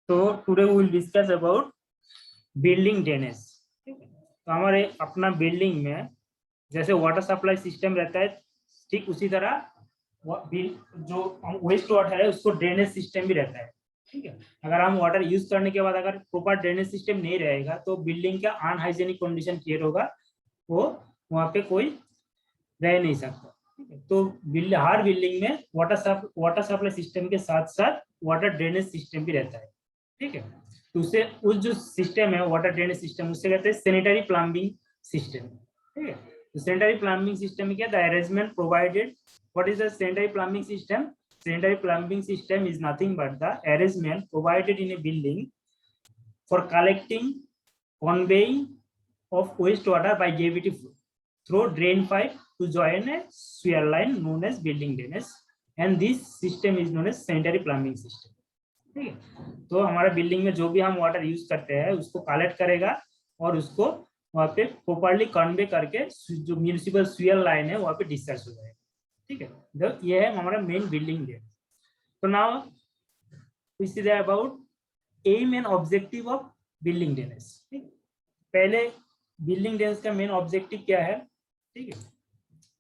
तो today we will discuss about building drainage. तो हमारे अपना बिल्डिंग में जैसे वाटर सप्लाई सिस्टम रहता है, ठीक उसी तरह जो वेस्ट वाटर है उसको ड्रेनेज सिस्टम भी रहता है। ठीक है, अगर हम वाटर यूज करने के बाद अगर प्रॉपर ड्रेनेज सिस्टम नहीं रहेगा तो बिल्डिंग का अनहाइजेनिक कंडीशन क्रिएट होगा, वो वहाँ पे कोई रह नहीं सकता। ठीक है, तो हर बिल्डिंग में वाटर सप्लाई सिस्टम के साथ साथ वाटर ड्रेनेज सिस्टम भी रहता है। ठीक है, तो उससे उस जो सिस्टम है वाटर ड्रेनेज सिस्टम, उससे कहते हैं सैनिटरी प्लम्बिंग सिस्टम। ठीक है, तो सैनिटरी प्लम्बिंग सिस्टम में क्या, the arrangement provided. What is the sanitary plumbing system? Sanitary plumbing system is nothing but the arrangement provided in a building for collecting, conveying of wastewater by gravity flow through drain pipe to join a sewer line known as building drainage, and this system is known as sanitary plumbing system. ठीक है, तो हमारा building में जो भी हम water use करते हैं उसको कलेक्ट करेगा और उसको वहाँ पे प्रॉपर्ली कन्वे करके जो म्यूनिसिपल सीवर लाइन है वहाँ पे डिस्चार्ज हो जाएगा। ठीक है, तो ये है हमारा मेन बिल्डिंग ड्रेनेज। तो now we see about aim and objective of building drainage. पहले बिल्डिंग ड्रेनेज का मेन ऑब्जेक्टिव क्या है? ठीक है,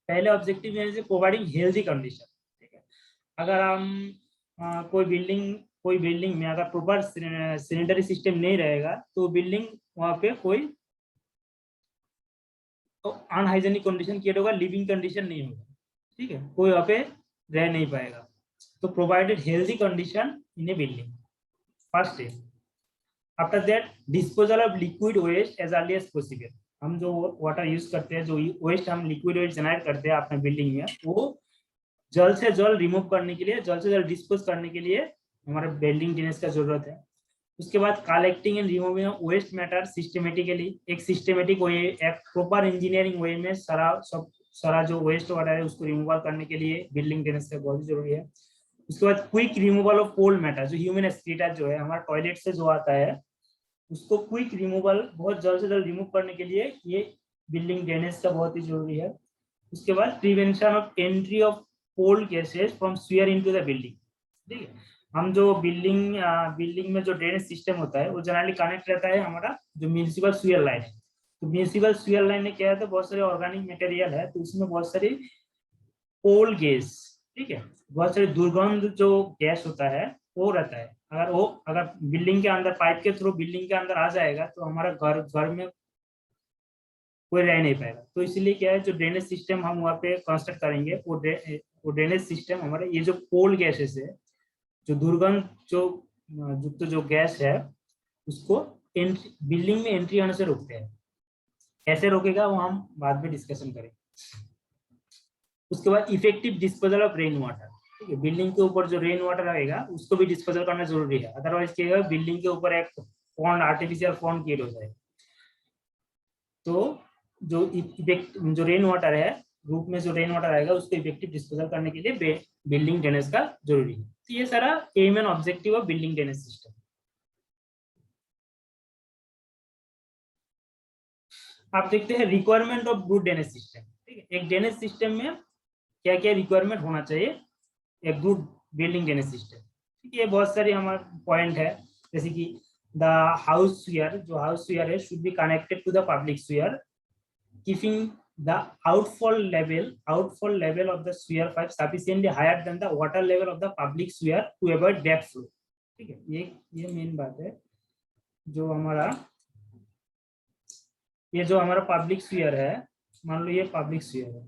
पहले ऑब्जेक्टिव है प्रोवाइडिंग हेल्दी कंडीशन। ठीक है, अगर हम कोई बिल्डिंग में अगर प्रॉपर सैनिटरी सिस्टम नहीं रहेगा तो बिल्डिंग वहाँ पे कोई अनहाइजेनिक कंडीशन क्रिएट होगा, लिविंग कंडीशन नहीं होगा। ठीक है, कोई वहाँ पे रह नहीं पाएगा। तो provided healthy condition in a building, first step. After that disposal of liquid waste as early as possible. हम जो वाटर यूज करते हैं, जो वेस्ट हम लिक्विड वेस्ट जनरेट करते हैं अपने बिल्डिंग में, वो जल्द से जल्द रिमूव करने के लिए, जल्द से जल्द डिस्पोज करने के लिए हमारा बिल्डिंग ड्रेनेज का जरूरत है। उसके बाद collecting and removing waste matter systematically, एक सिस्टमेटिक वे, एक प्रॉपर इंजीनियरिंग वे में सारा जो वेस्ट वाटर है उसको रिमूवल करने के लिए बिल्डिंग ड्रेनेज का बहुत जरूरी है। उसके बाद quick removal of cold matter, जो ह्यूमन एक्सक्रीटा जो है हमारा टॉयलेट से जो आता है उसको क्विक रिमूवल, बहुत जल्द से जल्द रिमूव करने के लिए ये बिल्डिंग ड्रेनेज का बहुत ही जरूरी है। उसके बाद prevention of entry of cold gases from sewer into the building. ठीक है, हम जो बिल्डिंग में जो ड्रेनेज सिस्टम होता है वो जनरली कनेक्ट रहता है हमारा जो म्यूनिसिपल सीवर लाइन है। तो म्यूनिसिपल सीवर लाइन में क्या है, तो बहुत सारे ऑर्गेनिक मटेरियल है, तो उसमें बहुत सारी कोल्ड गैस, ठीक है, बहुत सारी दुर्गंध जो गैस होता है वो रहता है। अगर बिल्डिंग के अंदर पाइप के थ्रू बिल्डिंग के अंदर आ जाएगा तो हमारा घर में कोई रह नहीं पाएगा। तो इसलिए क्या है, जो ड्रेनेज सिस्टम हम वहाँ पे कंस्ट्रक्ट करेंगे वो ड्रेनेज सिस्टम हमारे ये जो कोल्ड गैसेस है, जो दुर्गंध जो गैस है उसको बिल्डिंग में एंट्री होने से रोकते हैं। कैसे रोकेगा वो हम बाद में डिस्कशन करेंगे। उसके बाद effective disposal of rain water. ठीक है, बिल्डिंग के ऊपर जो रेन वाटर आएगा उसको भी डिस्पोजल करना जरूरी है, अदरवाइज क्या होगा, बिल्डिंग के ऊपर एक पॉन्ड, आर्टिफिशियल पॉन्ड क्रिएट हो जाएगा। तो जो रेन वाटर है, रूप में जो रेन वाटर आएगा उसको इफेक्टिव डिस्पोजल करने के लिए बिल्डिंग ड्रेनेज का जरूरी है। तो ये सारा aim and objective of building drainage system. आप देखते हैं requirement of good drainage system. ठीक है, एक ड्रेनेज सिस्टम में क्या क्या रिक्वायरमेंट होना चाहिए एक गुड बिल्डिंग ड्रेनेज सिस्टम। ठीक है, ये बहुत सारे हमारे पॉइंट है, जैसे कि द हाउस सीवर, जो हाउस सीवर है should be connected to the public sewer, keeping the outfall level of the sewer pipe sufficiently higher than the water level of the public sewer to avoid back flow. ठीक है, ये main बात है। जो हमारा public sewer है, मान लो ये पब्लिक सीवर है,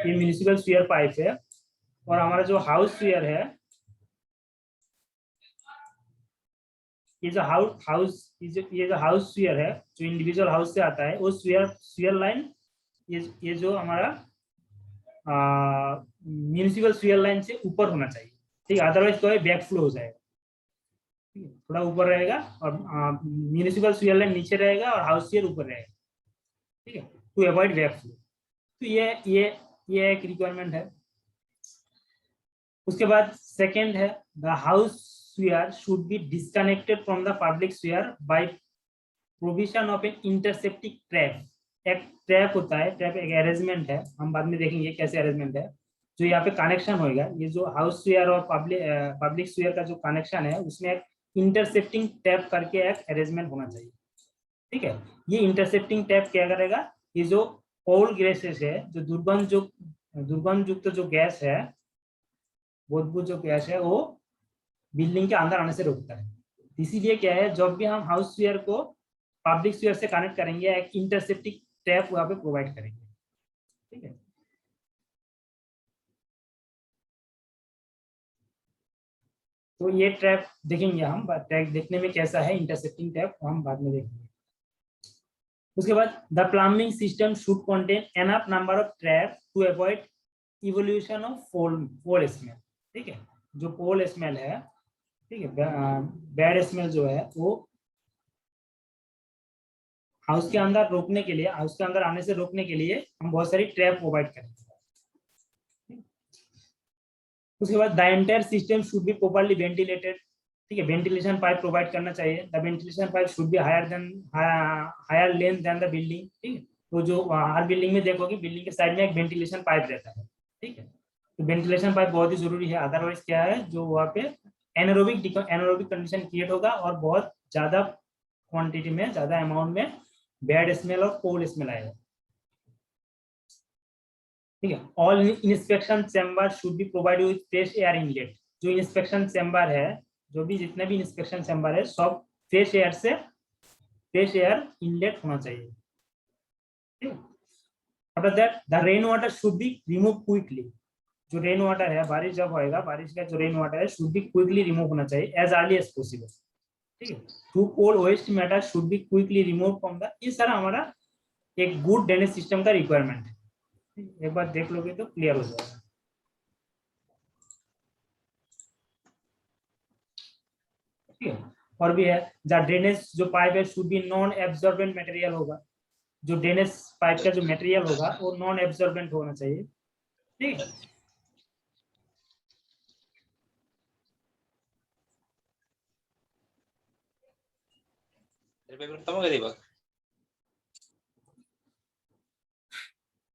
ये म्यूनिसिपल सीवर पाइप है, और हमारा जो हाउस सीवर है, ये जो हाउस सीवर है जो इंडिविजुअल हाउस से आता है, वो सीवर लाइन ये जो हमारा म्यूनिसिपल सीवर लाइन से ऊपर होना चाहिए। ठीक है, अदरवाइज तो बैक फ्लो हो जाएगा। थोड़ा ऊपर रहेगा और म्यूनिसिपल सीवर लाइन नीचे रहेगा और हाउस सीवर ऊपर रहेगा। ठीक है, टू अवॉइड बैक फ्लो। तो ये एक रिक्वायरमेंट है। उसके बाद सेकंड है the house sewer should be disconnected from the public sewer by provision of an intercepting trap. एक ट्रैप होता है, ट्रैप एक अरेंजमेंट है, हम बाद में देखेंगे कैसे अरेंजमेंट है। जो यहाँ पे कनेक्शन होगा, ये जो हाउस स्वेयर और पब्लिक स्वेयर का जो कनेक्शन है उसमें एक इंटरसेप्टिंग टैप करके एक अरेंजमेंट होना चाहिए। ठीक है, ये इंटरसेप्टिंग टैप क्या करेगा, ये जो ऑल गैसेस है, जो दुर्गंध युक्त जो गैस है, बदबू जो गैस है, वो बिल्डिंग के अंदर आने से रोकता है। इसीलिए क्या है, जब भी हम हाउस स्वेयर को पब्लिक स्वेयर से कनेक्ट करेंगे, एक इंटरसेप्टिंग टैप वहां पे प्रोवाइड करेंगे। ठीक है, तो ये ट्रैप देखेंगे हम, ट्रैप देखने में कैसा है इंटरसेप्टिंग टैप, हम बाद में देखेंगे। उसके बाद the plumbing system should contain enough number of trap to avoid evolution of foul smell. ठीक है, जो पोल स्मेल है, ठीक है, बैड स्मेल जो है वो हाउस के अंदर रोकने के लिए, हाउस के अंदर आने से रोकने के लिए हम बहुत सारी ट्रैप प्रोवाइड करेंगे। उसके बाद the entire system should be properly ventilated. ठीक है, वेंटिलेशन पाइप प्रोवाइड करना चाहिए। The ventilation pipe should be higher length than the building. ठीक है, तो जो हर बिल्डिंग में देखोगे, बिल्डिंग के साइड में एक वेंटिलेशन पाइप रहता है। ठीक है, तो वेंटिलेशन पाइप बहुत ही जरूरी है, अदरवाइज क्या है, जो वहाँ पे एनारोबिक कंडीशन क्रिएट होगा और बहुत ज्यादा क्वांटिटी में, ज्यादा अमाउंट में बैड स्मेल और कोल्ड स्मेल आएगा। ठीक है, all inspection chamber should be provided with fresh air inlet. जो इंस्पेक्शन चैम्बर है, जो भी जितने भी इंस्पेक्शन चैम्बर है, सब फ्रेश एयर इनलेट होना चाहिए। ठीक है, after that the rain water should be remove quickly. जो रेन वाटर है, बारिश जब होएगा, बारिश का जो रेन वाटर है शुड बी क्विकली रिमूव होना चाहिए, एज अर्ली एज पॉसिबल। ठीक है, to cold waste matter should be quickly remove from the, ये सारा हमारा एक गुड ड्रेनेज सिस्टम का रिक्वायरमेंट है। एक बार देख लोगे तो क्लियर हो जाएगा। ठीक है, और भी है, द ड्रेनेज जो पाइप है should B non absorbent material होगा। जो ड्रेनेज पाइप का जो मटेरियल होगा वो नॉन एब्जॉर्बेंट होना चाहिए। ठीक है,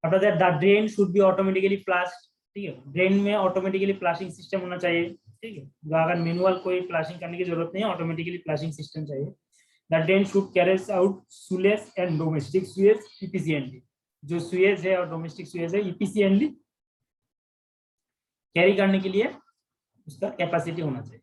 after that the drain should be automatically flushed. ठीक है, ड्रेन में ऑटोमेटिकली फ्लशिंग सिस्टम होना चाहिए। ठीक है, अगर मैनुअल कोई फ्लशिंग करने की जरूरत नहीं है, ऑटोमेटिकली फ्लशिंग सिस्टम चाहिए। The drain should carries out sullage and domestic sewage efficiently. जो सुएज है और डोमेस्टिक सुएज है, इफिशिएंटली कैरी करने के लिए उसका कैपेसिटी होना चाहिए।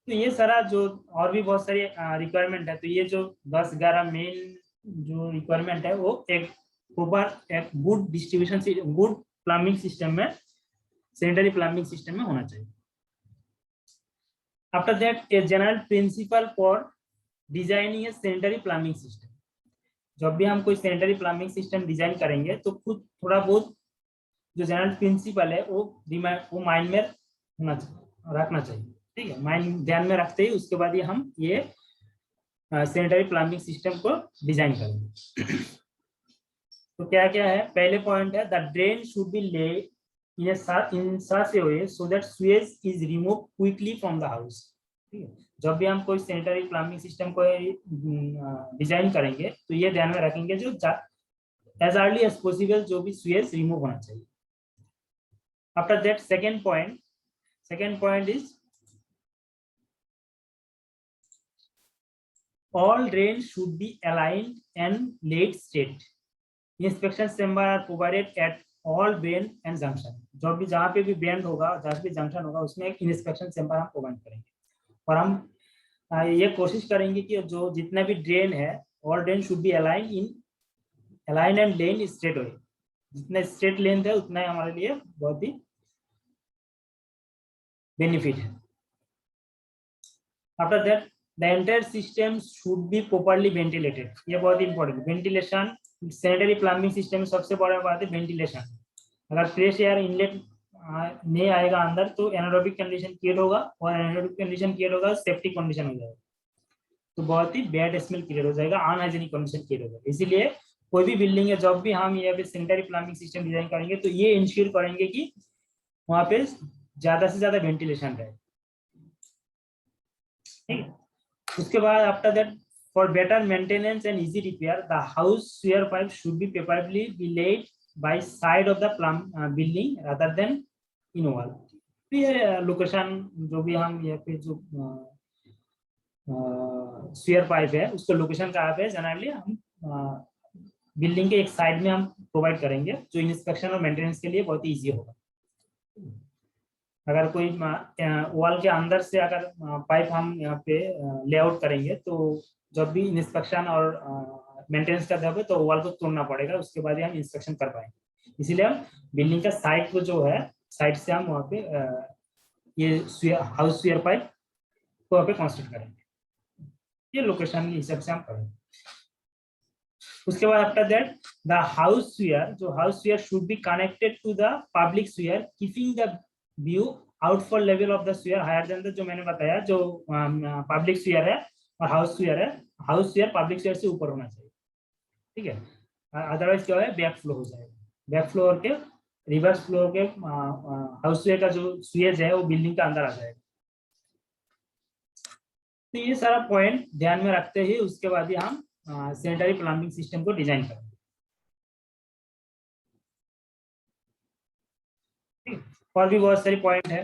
तो ये सारा जो और भी बहुत सारी रिक्वायरमेंट है, तो ये जो 10-11 मेन जो रिक्वायरमेंट है वो एक प्रॉपर एक गुड डिस्ट्रीब्यूशन से गुड प्लम्बिंग सिस्टम में, सैनिटरी प्लम्बिंग सिस्टम में होना चाहिए। After that a general principle for designing A sanitary plumbing system. जब भी हम कोई सैनिटरी प्लम्बिंग सिस्टम डिजाइन करेंगे तो खुद थोड़ा बहुत जो जनरल प्रिंसिपल है वो माइंड में रखना चाहिए। ठीक है, माइंड ध्यान में रखते ही उसके बाद ही हम ये सैनिटरी प्लम्बिंग सिस्टम को डिजाइन करेंगे। तो क्या क्या है, पहले पॉइंट है the drain should be laid in such a way so that sewage is remove quickly from the house. ठीक है, जब भी हम कोई सैनिटरी प्लम्बिंग सिस्टम को डिजाइन करेंगे तो ये ध्यान में रखेंगे जो एज अर्ली एज पॉसिबल जो भी स्वेज रिमूव होना चाहिए। After that second point is all drains should be aligned and laid straight. Inspection chamber are provided at all bend and junction. जो भी जहाँ पे भी बेंड होगा, जहाँ भी जंक्शन होगा, उसमें एक इंस्पेक्शन चैम्बर हम प्रोवाइड करेंगे। और हम ये कोशिश करेंगे कि जो जितना भी ड्रेन है, all drain should be aligned and laid straight way. जितना स्ट्रेट लेंथ है उतना ही हमारे लिए बहुत ही बेनिफिट है। After that the entire system should be properly ventilated. ये बहुत important, ventilation sanitary plumbing system में सबसे बड़ा बात है वेंटिलेशन। अगर फ्रेश एयर इनलेट नहीं आएगा अंदर तो एनारोबिक कंडीशन क्रिएट होगा, और एनारोबिक कंडीशन क्रिएट होगा सेफ्टी कंडीशन हो जाएगा, तो बहुत ही बैड स्मेल क्रिएट हो जाएगा, अनहाइजीनिक कंडीशन क्रिएट हो जाएगा। इसीलिए कोई भी बिल्डिंग है, जब भी हम यहाँ पे सैनिटरी प्लम्बिंग सिस्टम डिजाइन करेंगे तो ये इंश्योर करेंगे कि वहां पे ज्यादा से ज्यादा वेंटिलेशन रहे। ठीक है, उसके बाद after that For better maintenance and easy repair, the house sewer pipe should be preferably be laid by side of the building rather than in wall. तो ये लोकेशन जो भी हम यहाँ पे जो स्फीयर पाइप है उसको लोकेशन कहाँ पे जनरली हम बिल्डिंग के एक साइड में हम प्रोवाइड करेंगे जो इंस्पेक्शन और मेंटेनेंस के लिए बहुत ही इजी होगा। अगर कोई वॉल के अंदर से अगर पाइप हम यहाँ पे लेआउट करेंगे तो जब भी इंस्पेक्शन और मेंटेनेंस करते हैं तो वॉल को तोड़ना पड़ेगा, उसके बाद ही हम इंस्पेक्शन कर पाएंगे। इसीलिए हम बिल्डिंग का साइड को जो है साइड से हम वहाँ पे ये हाउस स्फीयर पाइप को वहाँ पे कंस्ट्रक्ट करेंगे, ये लोकेशन के हिसाब से हम करेंगे। उसके बाद after that the house sewer, जो house sewer should be connected to the public sewer keeping the view outfall level of the sewer higher than the, जो मैंने बताया जो पब्लिक स्फीयर है और हाउस स्फीयर है, हाउस स्फीयर पब्लिक स्फीयर से ऊपर होना चाहिए, ठीक है। अदरवाइज क्या है बैक फ्लो हो जाएगा, बैक फ्लो के रिवर्स फ्लो के हाउस स्फीयर का जो स्वीज है वो बिल्डिंग के अंदर आ जाएगा। तो ये सारा पॉइंट ध्यान में रखते ही उसके बाद ही हम सैनिटरी प्लम्बिंग सिस्टम को डिजाइन करेंगे। और भी बहुत सारी पॉइंट है।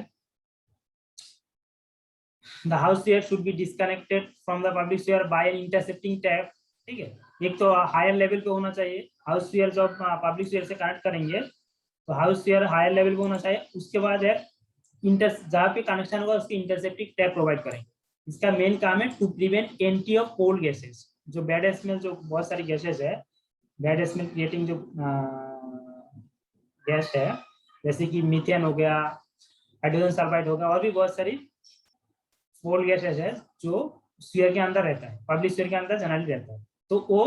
The house sewer should be disconnected from the public sewer by an intercepting tap, ठीक है। एक तो हायर लेवल पे होना चाहिए, हाउस स्फीयर जब पब्लिक स्फीयर से कनेक्ट करेंगे तो हाउस स्फीयर हायर लेवल पे होना चाहिए। उसके बाद है जहाँ पे कनेक्शन होगा उसके इंटरसेप्टिंग टैप प्रोवाइड करेंगे। इसका मेन काम है to prevent entry of cold gases, जो बैड स्मेल, जो बहुत सारी गैसेस है बैड स्मेल क्रिएटिंग जो गैस है जैसे कि मीथेन हो गया, हाइड्रोजन सल्फाइड होगा, और भी बहुत सारी कोल्ड गैसेस है जो स्फीयर के अंदर रहता है, पब्लिक स्फीयर के अंदर जनरली रहता है। तो वो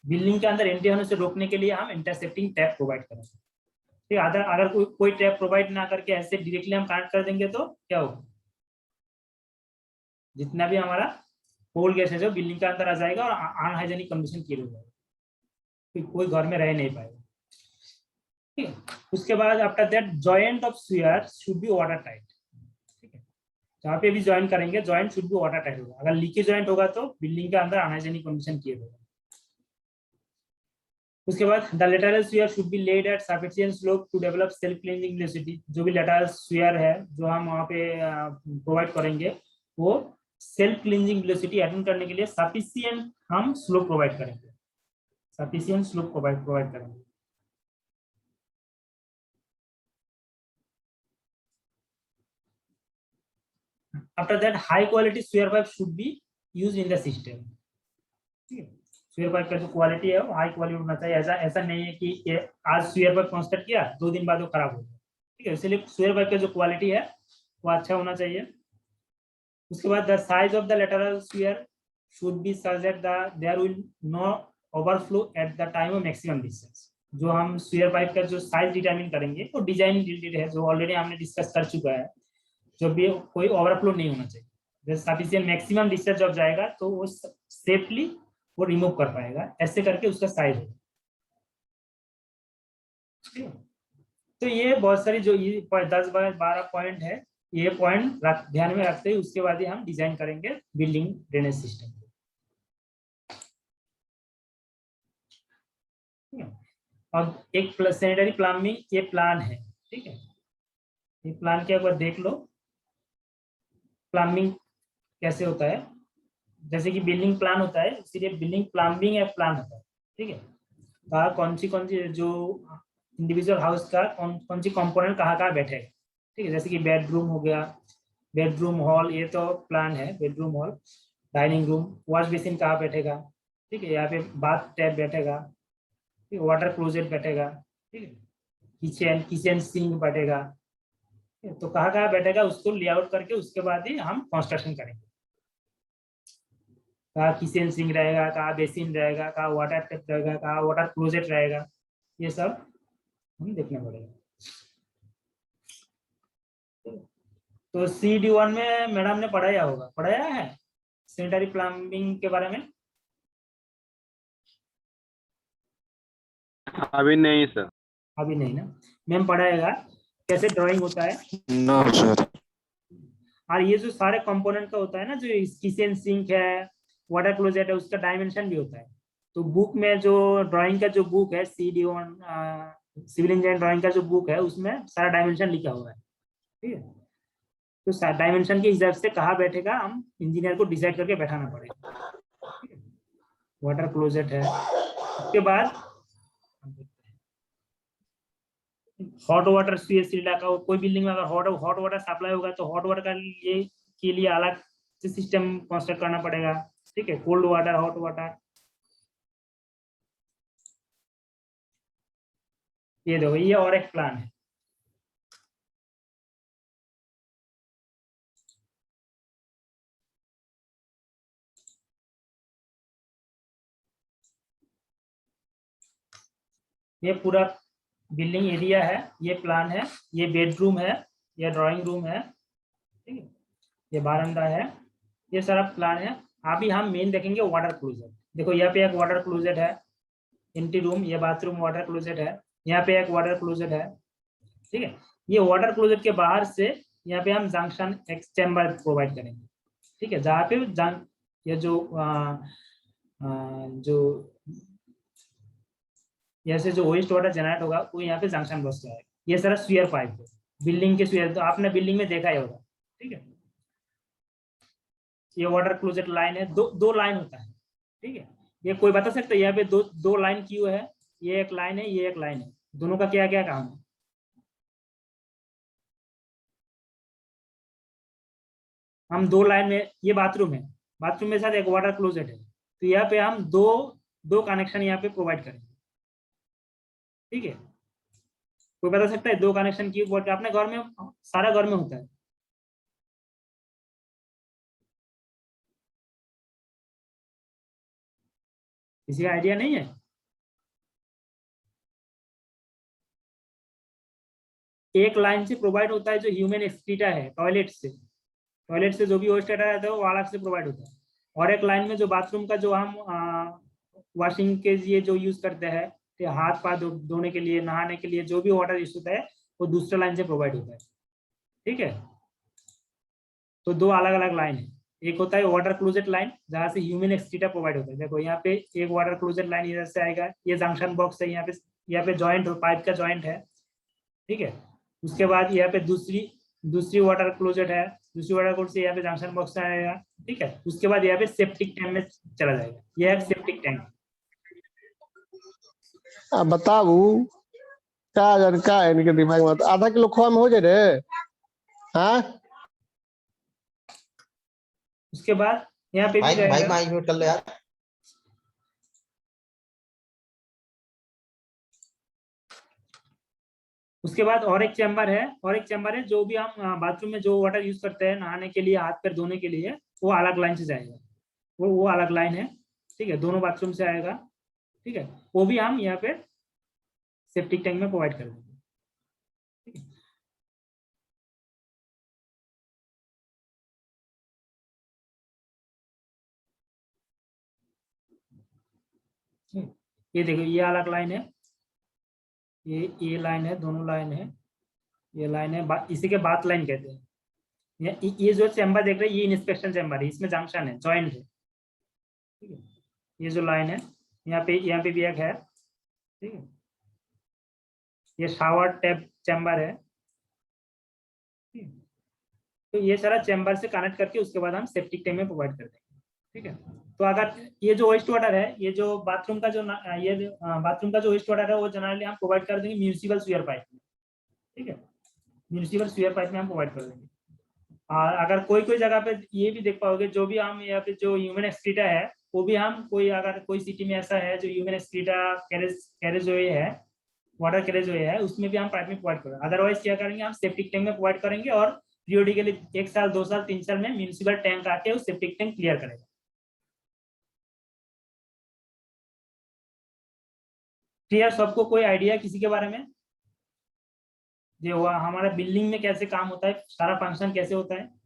बिल्डिंग के अंदर एंट्री होने से रोकने के लिए हम इंटरसेप्टिंग टैप प्रोवाइड करेंगे, ठीक है। अगर कोई टैप प्रोवाइड ना करके ऐसे डायरेक्टली हम कनेक्ट कर देंगे तो क्या होगा, जितना भी हमारा कोल्ड गैसेस है बिल्डिंग के अंदर आ जाएगा और अनहाइजेनिक कंडीशन क्रिएट हो जाएगा, कोई घर में रह नहीं पाएगा, ठीक है। उसके बाद after that joint of sphere should B water tight, ठीक है। जहाँ पे भी ज्वाइन करेंगे joint should be water tight होगा। अगर लीकेज जॉइंट होगा तो बिल्डिंग के अंदर अनहाइजेनिक कंडीशन क्रिएट होगा। उसके बाद the lateral sewer should be laid at sufficient slope to develop self cleansing velocity, जो भी लेटरल स्फीयर है जो हम वहाँ पे प्रोवाइड करेंगे वो सेल्फ क्लींजिंग वेलोसिटी अटेन करने के लिए सफिशिएंट हम स्लोप प्रोवाइड करेंगे, सफिशिएंट स्लोप प्रोवाइड करेंगे। After that, high quality sphere pipe should be used in the system, ठीक है। स्फीयर पाइप का जो क्वालिटी है वो हाई क्वालिटी होना चाहिए। ऐसा नहीं है कि आज स्फीयर पाइप कंस्ट्रक्ट किया 2 दिन बाद वो खराब हो गया, ठीक है। इसलिए स्फीयर पाइप का जो क्वालिटी है वो अच्छा होना चाहिए। उसके बाद the size of the lateral sewer should be such that there will no overflow at the time of maximum distance. जो हम स्फीयर पाइप का जो साइज डिटरमिन करेंगे वो डिजाइन रिलेटेड है, जो ऑलरेडी हमने डिस्कस कर चुका है। जब भी कोई ओवरफ्लो नहीं होना चाहिए, जैसे सफिशिएंट मैक्सिमम डिस्टेंस जब जाएगा तो वो सेफली वो रिमूव कर पाएगा, ऐसे करके उसका साइज है। तो ये बहुत सारी जो 10-12 पॉइंट है, ये पॉइंट ध्यान में रखते हुए उसके बाद ही हम डिजाइन करेंगे बिल्डिंग ड्रेनेज सिस्टम। अब एक सैनिटरी प्लम्बिंग ये प्लान है, ठीक है। ये प्लान के ऊपर देख लो प्लम्बिंग कैसे होता है। जैसे कि बिल्डिंग प्लान होता है इसीलिए बिल्डिंग प्लम्बिंग एक प्लान होता है, ठीक है। कौन सी जो इंडिविजुअल हाउस का कौन सी कंपोनेंट कहाँ बैठेगा, ठीक है। जैसे कि बेडरूम हो गया, बेडरूम हॉल, ये तो प्लान है। Bedroom hall, dining room, wash basin कहाँ बैठेगा, ठीक है। यहाँ पे बाथ टैप बैठेगा, ठीक है। वाटर क्लोजेट बैठेगा, ठीक है। किचन सिंक बैठेगा, तो कहाँ बैठेगा उसको लेआउट करके उसके बाद ही हम कंस्ट्रक्शन करेंगे। कहाँ किचन सिंक रहेगा, कहाँ बेसिन रहेगा, कहाँ वाटर टैप रहेगा, कहाँ वाटर क्लोजेट रहेगा, ये सब हम देखना पड़ेगा। तो CD1 में मैडम ने पढ़ाया है सैनिटरी प्लम्बिंग के बारे में? अभी नहीं सर। अभी नहीं ना, मैम पढ़ाएगा कैसे ड्राइंग होता है। No sir. और ये जो सारे कंपोनेंट का होता है ना, जो किचन सिंक है, वाटर क्लोजेट है उसका डायमेंशन भी होता है। तो बुक में जो ड्राइंग का जो बुक है CD1 सिविल इंजीनियरिंग ड्राइंग का जो बुक है उसमें सारा डायमेंशन लिखा हुआ है, ठीक है। तो डायमेंशन के हिसाब से कहाँ बैठेगा हम इंजीनियर को डिसाइड करके बैठाना पड़ेगा, ठीक है। वाटर क्लोजेट है। उसके बाद हॉट वाटर सीएससी का कोई बिल्डिंग में अगर हॉट वाटर सप्लाई होगा तो हॉट वाटर का लिए के लिए अलग से सिस्टम कंस्ट्रक्ट करना पड़ेगा, ठीक है। कोल्ड वाटर, हॉट वाटर, ये देखो ये और एक प्लान है। ये पूरा बिल्डिंग एरिया है, ये प्लान है, ये बेडरूम है, ये ड्राइंग रूम है, ठीक है, ये बारंदा है, ये सारा प्लान है। अभी हम मेन देखेंगे वाटर क्लोजेट। देखो यहाँ पे एक वाटर क्लोजेट है, एंटी रूम, ये बाथरूम वाटर क्लोजेट है, यहाँ पे एक वाटर क्लोजेट है, ठीक है। ये वाटर क्लोजेट के बाहर से यहाँ पे हम जंक्शन एक्स चैम्बर प्रोवाइड करेंगे, ठीक है। जहाँ पे ये जो यहाँ से जो वेस्ट वाटर जनरेट होगा वो यहाँ पे जंक्शन बॉक्स से आएगा। ये सारा स्फीयर पाइप है, बिल्डिंग के स्फीयर, तो आपने बिल्डिंग में देखा ही होगा, ठीक है। ये वाटर क्लोजेट लाइन है, दो लाइन होता है, ठीक है। ये कोई बता सकता है यहाँ पे दो दो लाइन क्यों है? ये एक लाइन है, ये एक लाइन है, दोनों का क्या क्या काम है? हम दो लाइन में, ये बाथरूम है, बाथरूम में साथ एक वाटर क्लोजेट है, तो यहाँ पे हम दो दो कनेक्शन यहाँ पे प्रोवाइड करेंगे, ठीक है। कोई बता सकता है दो कनेक्शन क्यों प्रोवाइड? अपने घर में सारा घर में होता है, किसी का आइडिया नहीं है? एक लाइन से प्रोवाइड होता है जो ह्यूमन एक्सक्रीटा है, टॉयलेट से जो भी वेस्ट डाटा रहता है वो अलग से प्रोवाइड होता है। और एक लाइन में जो बाथरूम का जो हम वॉशिंग के लिए जो यूज करते हैं, तो हाथ पाथ धोने के लिए, नहाने के लिए जो भी वाटर यूज होता है वो दूसरे लाइन से प्रोवाइड होता है, ठीक है। तो दो अलग अलग लाइन है। एक होता है वाटर क्लोजेट लाइन जहाँ से ह्यूमन एक्सक्रीटा प्रोवाइड होता है। देखो यहाँ पे एक वाटर क्लोजेट लाइन इधर से आएगा, ये जंक्शन बॉक्स है, यहाँ पे जॉइंट पाइप का जॉइंट है, ठीक है। उसके बाद यहाँ पे दूसरी दूसरी वाटर क्लोजेट है, दूसरी वाटर क्लोजेट से यहाँ पे जंक्शन बॉक्स आएगा, ठीक है। उसके बाद यहाँ पे सेप्टिक टैंक में चला जाएगा, यह है सेप्टिक टैंक। अब बताऊ का जन का है इनके दिमाग में आधा किलो खोआ में हो जाए रे। हाँ उसके बाद यहाँ पे भी भाई रहेगा, माइक म्यूट कर ले यार। उसके बाद और एक चैम्बर है, और एक चैम्बर है जो भी हम बाथरूम में जो वाटर यूज करते हैं नहाने के लिए, हाथ पैर धोने के लिए, वो अलग लाइन से जाएगा, वो अलग लाइन है, ठीक है। दोनों बाथरूम से आएगा, ठीक है। वो भी हम यहाँ पे सेप्टिक टैंक में प्रोवाइड कर देंगे, ठीक है। ये देखो ये अलग लाइन है, ये लाइन है, दोनों लाइन है, ये लाइन है, इसी के बात लाइन कहते हैं। ये जो चैम्बर देख रहे हैं ये इंस्पेक्शन चैम्बर है, इसमें जंक्शन है, जॉइंट है, ठीक है। ये जो लाइन है यहाँ पे भी एक है, ठीक है। ये शावर टैप चैम्बर है, ठीक है। तो ये सारा चैम्बर से कनेक्ट करके उसके बाद हम सेप्टिक टैंक में प्रोवाइड कर देंगे, ठीक है। तो अगर ये जो वेस्ट वाटर है, ये जो बाथरूम का जो बाथरूम का जो वेस्ट वाटर है वो जनरली हम प्रोवाइड कर देंगे म्यूनिसिपल सीवर पाइप में, ठीक है। म्यूनिसिपल सीवर पाइप में हम प्रोवाइड कर देंगे। और अगर कोई कोई जगह पे ये भी देख पाओगे, जो भी हम यहाँ पे जो ह्यूमन एक्सक्रीटा है वो भी हम अगर कोई सिटी में ऐसा है जो ह्यूमन एक्सक्रीटा कैरेज वे है, वाटर कैरेज वे है, उसमें भी हम पाइप में प्रोवाइड करेंगे। अदरवाइज क्या करेंगे, हम सेप्टिक टैंक में प्रोवाइड करेंगे और पीरियोडिकली 1 साल 2 साल 3 साल में म्यूनिसिपल टैंक आके उस सेप्टिक टैंक क्लियर करेगा। क्लियर? सबको कोई आइडिया किसी के बारे में जो हुआ हमारा बिल्डिंग में कैसे काम होता है, सारा फंक्शन कैसे होता है?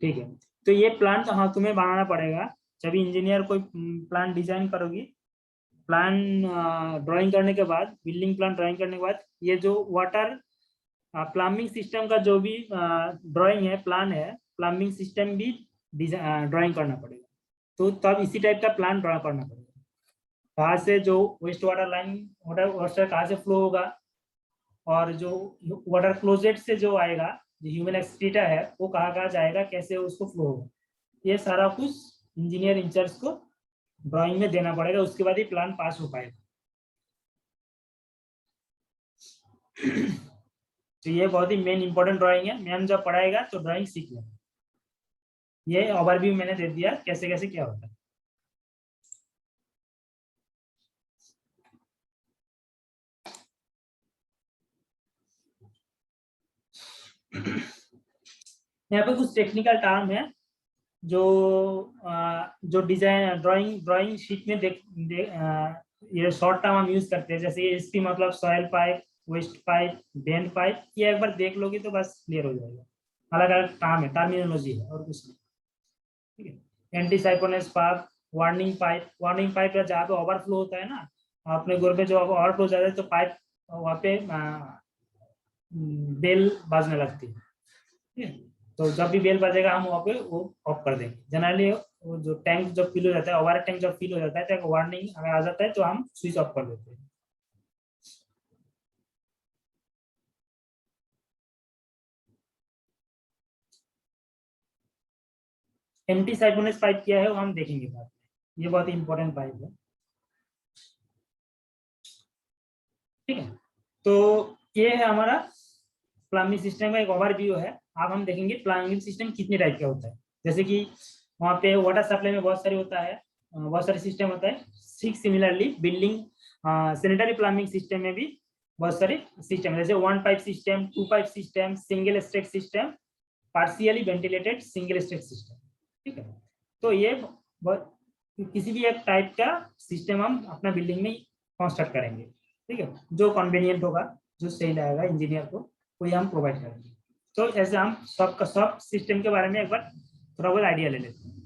ठीक है, तो ये प्लान हाँ तुम्हें बनाना पड़ेगा जब इंजीनियर कोई प्लान डिजाइन करोगी। प्लान ड्राइंग करने के बाद, बिल्डिंग प्लान ड्राइंग करने के बाद, ये जो वाटर प्लम्बिंग सिस्टम का जो भी ड्राइंग है, प्लान है, प्लम्बिंग सिस्टम भी ड्राइंग करना पड़ेगा। तो तब इसी टाइप का प्लान ड्रा करना पड़ेगा। कहाँ से जो waste water line, water water कहाँ से फ्लो होगा, और जो वाटर क्लोजेट से जो आएगा, जो ह्यूमन एक्सक्रीटा है, वो कहाँ कहाँ जाएगा, कैसे उसको फ्लो होगा, ये सारा कुछ इंजीनियर इंचार्ज को ड्राइंग में देना पड़ेगा। उसके बाद ही प्लान पास हो पाएगा। तो ये बहुत ही मेन इंपॉर्टेंट ड्राइंग है। मैम जब पढ़ाएगा तो ड्राइंग सीख लें। ये ओवरव्यू मैंने दे दिया कैसे कैसे क्या होता है। यहाँ पे कुछ टेक्निकल टर्म है जो डिजाइन ड्राइंग शीट में ये शॉर्ट टर्म हम यूज करते हैं। जैसे एसपी मतलब soil pipe, waste pipe, bend pipe. ये एक बार देख लोगे तो बस क्लियर हो जाएगा। अलग अलग टर्म है, टर्मिनोलॉजी है और कुछ नहीं। ठीक है, एंटी साइक्लोनस पाइप, वार्निंग पाइप जहाँ पे ओवरफ्लो होता है ना, अपने घर पे जो ओवरफ्लो जाता है तो पाइप वहाँ पे बेल बाजने लगती है। ठीक है, तो जब भी बेल बजेगा हम वहाँ पे वो ऑफ कर देंगे। जनरली वो जो टैंक जब फिल हो जाता है, ओवर टैंक जब फिल हो जाता है तो वार्निंग हमें आ जाता है तो हम स्विच ऑफ कर देते हैं। एंटी साइक्लोनस पाइप क्या है वो हम देखेंगे बाद में। ये बहुत ही इंपॉर्टेंट पाइप है। ठीक है, तो ये है हमारा प्लम्बिंग सिस्टम का एक ओवरव्यू है। अब हम देखेंगे प्लम्बिंग सिस्टम कितने टाइप का होता है। जैसे कि वहाँ पे वाटर सप्लाई में बहुत सारे होता है, बहुत सारे सिस्टम होता है। Similarly building sanitary plumbing system में भी बहुत सारे सिस्टम, जैसे one pipe system, two pipe system, single stack system, partially ventilated single stack system. ठीक है, तो ये किसी भी एक टाइप का सिस्टम हम अपना बिल्डिंग में कंस्ट्रक्ट करेंगे। ठीक है, जो कन्वीनियंट होगा, जो सही लगेगा इंजीनियर को, वो हम प्रोवाइड करेंगे। तो ऐसे हम सब सिस्टम के बारे में एक बार थोड़ा बहुत आइडिया ले लेते हैं।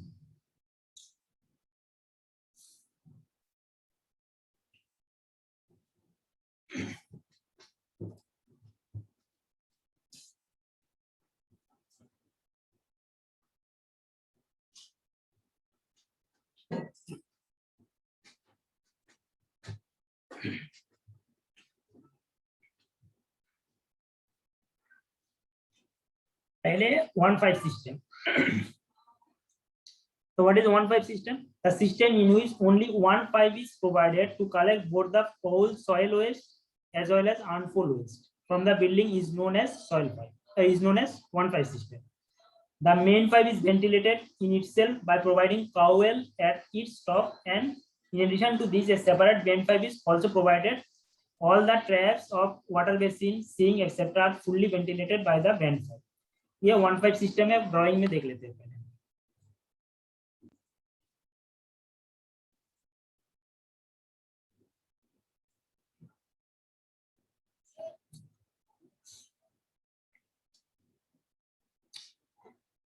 पहले 1-5 system. So what is 1-5 system? The system in which only one pipe is provided to collect both the foul soil waste as well as unfoul waste from the building is known as soil pipe. Is known as 1-5 system. The main pipe is ventilated in itself by providing cowell at its top, and in addition to this, a separate vent pipe is also provided. All the traps of water basin, sink, etc. are fully ventilated by the vent pipe. ये 1-5 system है, drawing में देख लेते हैं पहले।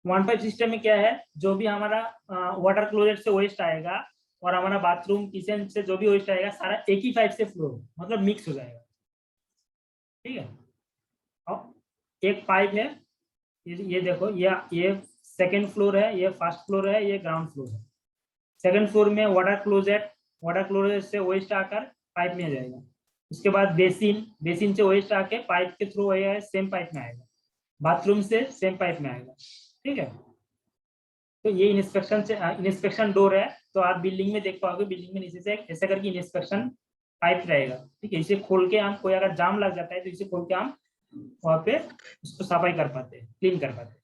One pipe system में क्या है, जो भी हमारा वाटर क्लोजेट से वेस्ट आएगा और हमारा बाथरूम किचन से जो भी वेस्ट आएगा, सारा एक ही पाइप से फ्लो, मतलब मिक्स हो जाएगा। ठीक है, और एक पाइप है, ये देखो, ये सेकंड फ्लोर है, ये फर्स्ट फ्लोर है, ये ग्राउंड फ्लोर है। सेकंड फ्लोर में वाटर क्लोजेट से वेस्ट आकर पाइप में आ जाएगा। उसके बाद बेसिन से वेस्ट आके पाइप के थ्रू सेम पाइप में आएगा। बाथरूम से सेम पाइप में आएगा। ठीक है, तो ये इंस्पेक्शन डोर है। तो आप बिल्डिंग में देख पाओगे, बिल्डिंग में नीचे से ऐसा करके इंस्पेक्शन पाइप रहेगा। ठीक है, इसे खोल के हम, कोई अगर जाम लग जाता है तो इसे खोल के हम वहाँ पे उसको सफाई कर पाते हैं, क्लीन कर पाते हैं।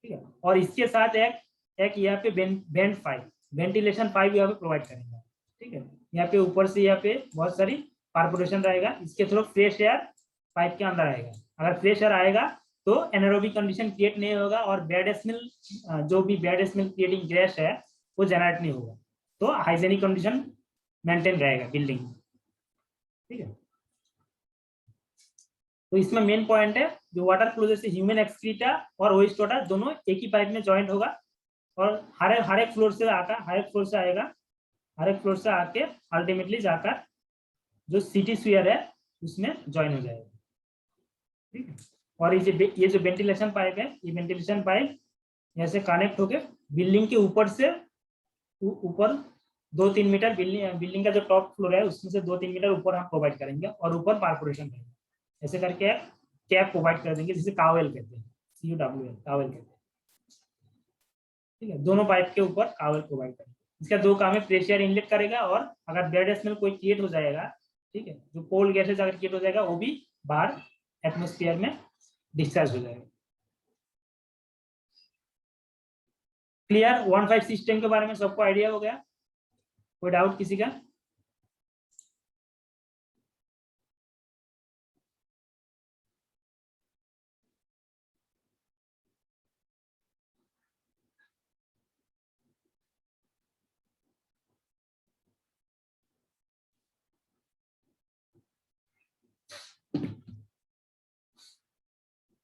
ठीक है, और इसके साथ एक यहाँ पे वेंट पाइप, वेंटिलेशन पाइप यहाँ पे प्रोवाइड करेंगे। ठीक है, यहाँ पे ऊपर से यहाँ पे बहुत सारी पार्पोरेशन रहेगा, इसके थ्रू फ्रेश एयर पाइप के अंदर आएगा। अगर फ्रेश एयर आएगा तो एनारोबिक कंडीशन क्रिएट नहीं होगा और बैड स्मेल, जो भी बैड स्मेल क्रिएटिंग गैस है वो जनरेट नहीं होगा। तो हाइजेनिक कंडीशन मेंटेन रहेगा बिल्डिंग में। ठीक है, तो इसमें मेन पॉइंट है जो वाटर फ्लो से ह्यूमन एक्सक्रीटा और वेस्ट वाटर दोनों एक ही पाइप में ज्वाइंट होगा और हर एक फ्लोर से आकर हर एक फ्लोर से आएगा, हर एक फ्लोर से आके अल्टीमेटली जाकर जो सिटी स्फीयर है उसमें ज्वाइन हो जाएगा। ठीक है, और ये जो वेंटिलेशन पाइप है, ये वेंटिलेशन पाइप ऐसे कनेक्ट होके बिल्डिंग के ऊपर से ऊपर 2-3 मीटर बिल्डिंग का जो टॉप फ्लोर है उसमें से 2-3 मीटर ऊपर हम प्रोवाइड करेंगे और ऊपर पार्पोरेशन करेंगे, ऐसे करके कैप प्रोवाइड कर देंगे जिसे कावेल कहते हैं, CUWL कावेल कहते हैं। ठीक है, दोनों पाइप के ऊपर कावेल प्रोवाइड करेंगे। इसका दो काम है, प्रेशर इनलेट करेगा और अगर बैड स्मेल कोई क्रिएट हो जाएगा, ठीक है, जो कोल्ड गैसेज अगर क्रिएट हो जाएगा वो भी बाहर एटमॉस्फेयर में डिस्चार्ज हो जाएगा। क्लियर? 1.5 सिस्टम के बारे में सबको आइडिया हो गया? कोई डाउट किसी का?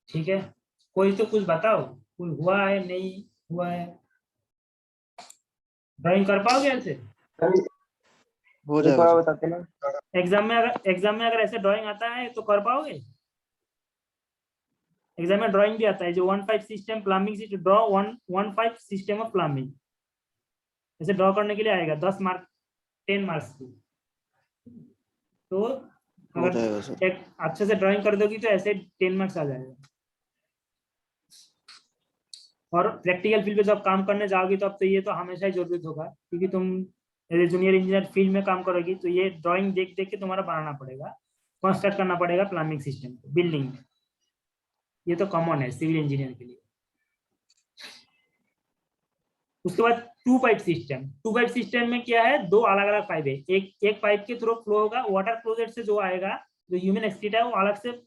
ठीक है, कोई तो कुछ बताओ, कोई हुआ है नहीं हुआ है? ड्राइंग कर पाओगे ऐसे? हो जाएगा बताते ना। एग्जाम में अगर ऐसे ड्राइंग आता है तो कर पाओगे? एग्जाम में ड्राइंग भी आता है जो 1.5 system plumbing system, draw 1.5 system of plumbing, ऐसे ड्रॉ करने के लिए आएगा 10 मार्क 10 मार्क्स की। तो अगर एक अच्छे से ड्राइंग कर दोगी तो ऐसे 10 मार्क्स आ जाएगा। और प्रैक्टिकल फील्ड पे जब काम करने जाओगी तो अब तो ये तो हमेशा ही जरूरत होगा, क्योंकि तुम एज जूनियर इंजीनियर फील्ड में काम करोगी तो ये ड्राइंग देख देख के तुम्हारा बनाना पड़ेगा, कंस्ट्रक्ट करना पड़ेगा प्लम्बिंग सिस्टम को बिल्डिंग में। ये तो कॉमन है सिविल इंजीनियर के लिए। उसके बाद टू पाइप सिस्टम में क्या है, दो अलग अलग पाइप है, एक पाइप के थ्रू फ्लो होगा, वाटर क्लोजेट से जो आएगा, जो ह्यूमन एक्सक्रीटा है वो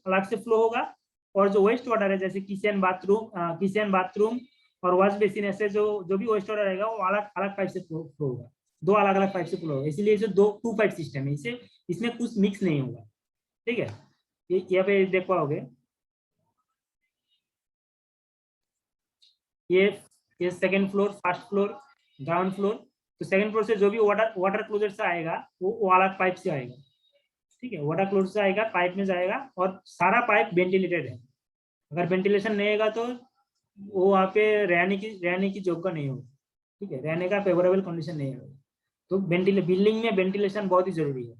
अलग से फ्लो होगा, और जो वेस्ट वाटर है जैसे किचन बाथरूम और वॉश बेसिन, ऐसे जो भी वेस्ट वाटर रहेगा वो अलग अलग पाइप से फ्लो होगा, दो अलग अलग पाइप से फ्लो होगा, इसीलिए जो दो टू पाइप सिस्टम है, इसे इसमें कुछ मिक्स नहीं होगा। ठीक है, ये यहाँ पे देख पाओगे, ये second floor, first floor, ground floor. तो सेकंड फ्लोर से जो भी वाटर क्लोजेट से आएगा वो अलग पाइप से आएगा। ठीक है, वाटर क्लोजेट से आएगा, पाइप में जाएगा, और सारा पाइप वेंटिलेटेड है। अगर वेंटिलेशन नहीं होगा तो वो वहाँ पे रहने की जगह नहीं होगी। ठीक है, रहने का फेवरेबल कंडीशन नहीं होगा। तो बिल्डिंग में वेंटिलेशन बहुत ही जरूरी है,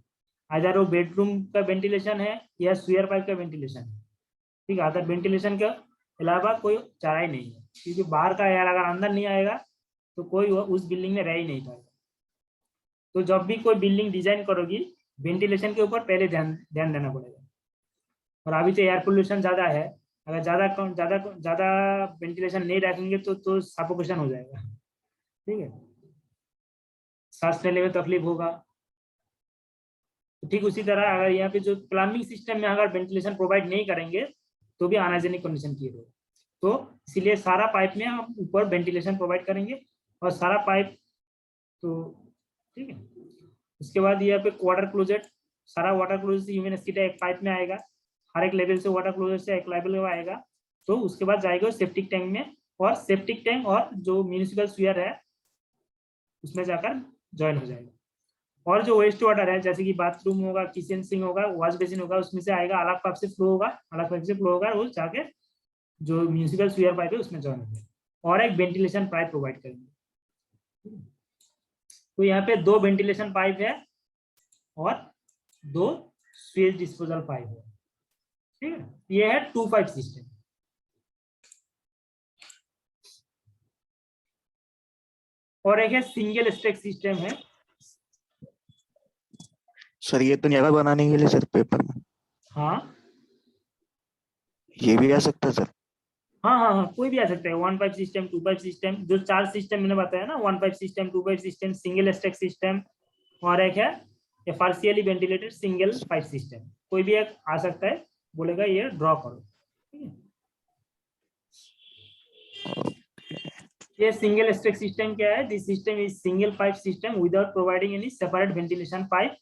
अगर वो बेडरूम का वेंटिलेशन है या स्वेयर पाइप का वेंटिलेशन है। ठीक है, अगर वेंटिलेशन के अलावा कोई चारा ही नहीं है, क्योंकि बाहर का एयर अगर अंदर नहीं आएगा तो कोई उस बिल्डिंग में रह ही नहीं पाएगा। तो जब भी कोई बिल्डिंग डिजाइन करोगी वेंटिलेशन के ऊपर पहले ध्यान देना पड़ेगा। और अभी तो एयर पोल्यूशन ज्यादा है, अगर ज्यादा वेंटिलेशन नहीं रखेंगे तो सफोकेशन हो जाएगा। ठीक है, सांस लेने में तकलीफ होगा। तो ठीक उसी तरह अगर यहाँ पे जो प्लम्बिंग सिस्टम में अगर वेंटिलेशन प्रोवाइड नहीं करेंगे तो भी अनहाइजीनिक कंडीशन क्रिएट होगा। तो इसीलिए सारा पाइप में हम ऊपर वेंटिलेशन प्रोवाइड करेंगे और सारा पाइप। तो ठीक है, उसके बाद यहाँ पे वाटर क्लोजेट, सारा वाटर क्लोजेट से ह्यूमन एक्सक्रीटा एक पाइप में आएगा, हर एक लेवल से वाटर क्लोजेट से एक लेवल में आएगा। तो उसके बाद जाएगा सेप्टिक टैंक में, और सेप्टिक टैंक और जो म्यूनिसिपल स्फीयर है उसमें जाकर ज्वाइन हो जाएगा। और जो वेस्ट वाटर है जैसे कि बाथरूम होगा, किचन सिंक होगा, वॉश बेसिन होगा, उसमें से आएगा, अलग पाइप से फ्लो होगा, वो जाके जो म्यूनिसिपल स्फीयर पाइप है उसमें ज्वाइन होगा, और एक वेंटिलेशन पाइप प्रोवाइड करेंगे। तो यहाँ पे दो वेंटिलेशन पाइप है और दो स्वेज डिस्पोजल पाइप है। ठीक है, ये है टू पाइप सिस्टम। और एक है सिंगल स्टैक सिस्टम है। सर ये तो नहीं आएगा बनाने के लिए सर पेपर में? हाँ, ये भी आ सकता है सर? हाँ, कोई भी आ सकता है। 1 पाइप सिस्टम, 2 पाइप सिस्टम, जो 4 सिस्टम मैंने बताया ना, 1 pipe system, 2 pipe system, single stack system, और एक है partially ventilated single pipe system. कोई भी एक आ सकता है, बोलेगा ये ड्रॉ करो। ये सिंगल स्टैक सिस्टम क्या है? This system is single pipe system without providing any separate ventilation pipe.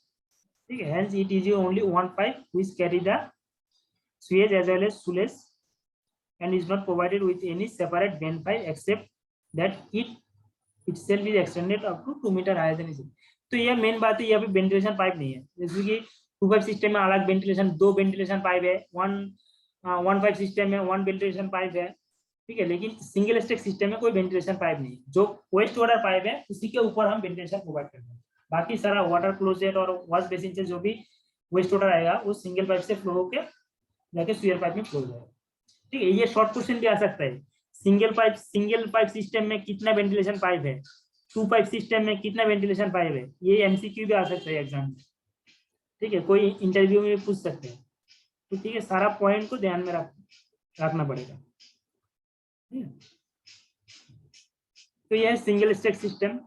ठीक है, hence it is only one pipe which carry the sewage as well as sluice and is not provided with any separate vent pipe except that it itself is extended up to 2 metre higher than it. तो ये main बात है, यहाँ पे ventilation pipe नहीं है। जैसे कि 2 पाइप सिस्टम में अलग वेंटिलेशन, 2 वेंटिलेशन पाइप है, 1 पाइप सिस्टम में 1 वेंटिलेशन पाइप है, ठीक है। लेकिन सिंगल स्टैक सिस्टम में कोई वेंटिलेशन पाइप नहीं है। जो वेस्ट वाटर पाइप है उसी के ऊपर हम वेंटिलेशन प्रोवाइड करते हैं। बाकी सारा वाटर क्लोजेट और वॉश बेसिन से जो भी वेस्ट वाटर आएगा वो सिंगल पाइप से फ्लो होकर जाके स्वीयर पाइप में फ्लो हो जाएगा, ठीक है। ये शॉर्ट क्वेश्चन भी आ सकता है, सिंगल पाइप सिस्टम में कितना वेंटिलेशन पाइप है, 2 पाइप सिस्टम में कितना वेंटिलेशन पाइप है। ये एमसीक्यू भी आ सकता है एग्जाम में, ठीक है, कोई इंटरव्यू में भी पूछ सकते हैं। तो ठीक है, सारा पॉइंट को ध्यान में रखना पड़ेगा। तो यह है सिंगल स्टैक सिस्टम।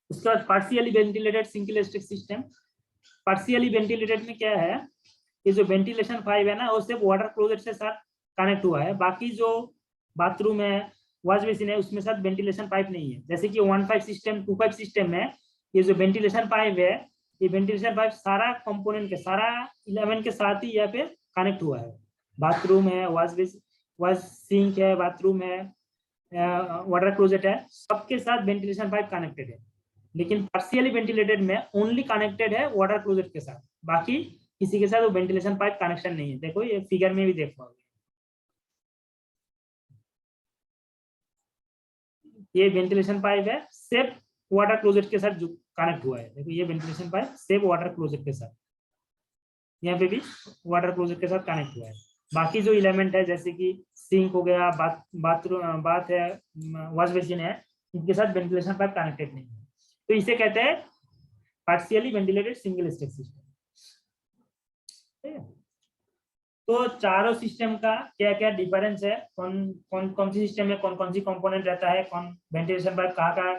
उसके बाद partially ventilated single stack system. Partially ventilated में क्या है, ये जो वेंटिलेशन पाइप है ना वो सिर्फ वाटर क्लोजेट से साथ कनेक्ट हुआ है। बाकी जो बाथरूम है, वॉश बेसिन है, उसमें साथ वेंटिलेशन पाइप नहीं है। जैसे कि 1 पाइप सिस्टम, 2 पाइप सिस्टम में ये जो वेंटिलेशन पाइप है, ये वेंटिलेशन पाइप सारा कंपोनेंट के, सारा 11 के साथ ही यहाँ पे कनेक्ट हुआ है। बाथरूम है, वॉश सिंक है, बाथरूम है, वाटर क्लोजेट है, सबके साथ वेंटिलेशन पाइप कनेक्टेड है। लेकिन पार्शियली वेंटिलेटेड में ओनली कनेक्टेड है वाटर क्लोजेट के साथ, बाकी किसी के साथ वो वेंटिलेशन पाइप कनेक्शन नहीं है। देखो ये फिगर में भी देख पाओगे, ये वेंटिलेशन पाइप है सिर्फ वाटर क्लोजेट के साथ जो कनेक्ट हुआ है। देखो ये वेंटिलेशन पाइप सिर्फ वाटर क्लोजेट के साथ, यहाँ पे भी वाटर क्लोजेट के साथ कनेक्ट हुआ है। बाकी जो एलिमेंट है जैसे कि सिंक हो गया, बाथ है, वॉश बेसिन है, इनके साथ वेंटिलेशन पाइप कनेक्टेड नहीं है। तो इसे कहते हैं partially ventilated single stack system. तो चारों सिस्टम का क्या क्या डिफरेंस है, कौन सी सिस्टम में कौन सी कंपोनेंट रहता है, कौन वेंटिलेशन पाइप कहाँ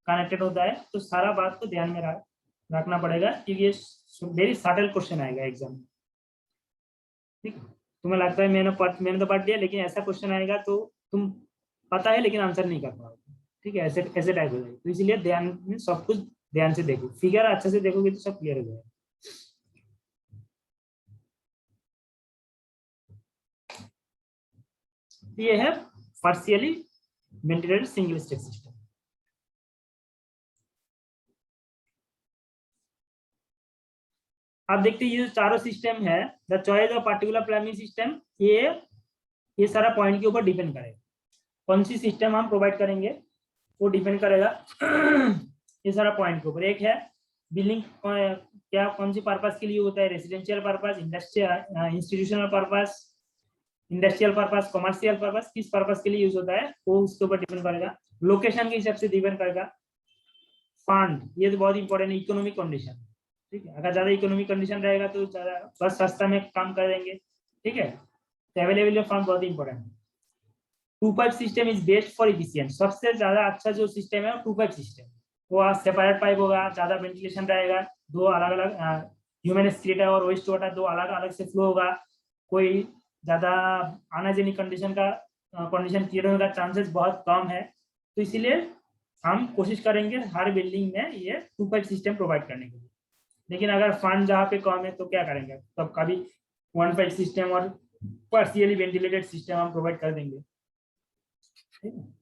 कनेक्टेड होता है, तो सारा बात को ध्यान में रखना पड़ेगा क्योंकि ये वेरी सटल क्वेश्चन आएगा एग्जाम में। ठीक, तुम्हें लगता है मैंने तो पढ़ लिया, लेकिन ऐसा क्वेश्चन आएगा तो तुम पता है लेकिन आंसर नहीं कर पाओगे, ठीक है, ऐसे टाइप हो जाएगा। तो इसलिए ध्यान में सब कुछ ध्यान से देखो, फिगर अच्छे से देखोगे तो सब क्लियर हो जाएगा। ये है partially ventilated single stack system. अब देखते हैं ये जो चारों सिस्टम है, the choice of particular plumbing system, ये सारा पॉइंट के ऊपर डिपेंड करेगा। कौन सी सिस्टम हम प्रोवाइड करेंगे वो डिपेंड करेगा ये सारा पॉइंट के ऊपर। एक है बिल्डिंग क्या कौन सी पर्पस के लिए होता है, residential purpose, industrial, institutional purpose, industrial purpose, commercial purpose, किस पर्पस के लिए यूज होता है वो उसके ऊपर डिपेंड करेगा। लोकेशन के हिसाब से डिपेंड करेगा। फंड, ये तो बहुत इंपॉर्टेंट है, इकोनॉमिक कंडीशन, ठीक है, अगर ज्यादा इकोनॉमिक कंडीशन रहेगा तो ज्यादा बस सस्ता में काम कर देंगे, ठीक है। अवेलेबल फंड बहुत इंपॉर्टेंट है। 2 pipe system is best for efficient, सबसे ज्यादा अच्छा जो सिस्टम है 2 पाइप सिस्टम। वो सेपरेट पाइप होगा, ज्यादा वेंटिलेशन रहेगा, 2 अलग अलग ह्यूमन एक्सक्रीटर और वेस्ट वाटर 2 अलग अलग से फ्लो होगा, कोई ज्यादा अनहाइजीनिक कंडीशन क्रिएट होने का चांसेस बहुत कम है। तो इसीलिए हम कोशिश करेंगे हर बिल्डिंग में ये 2 पाइप सिस्टम प्रोवाइड करने के लिए। लेकिन अगर फंड जहाँ पे कम है तो क्या करेंगे, तब कभी 1 पाइप सिस्टम और पार्शियली वेंटिलेटेड सिस्टम हम प्रोवाइड कर देंगे, ठीक है।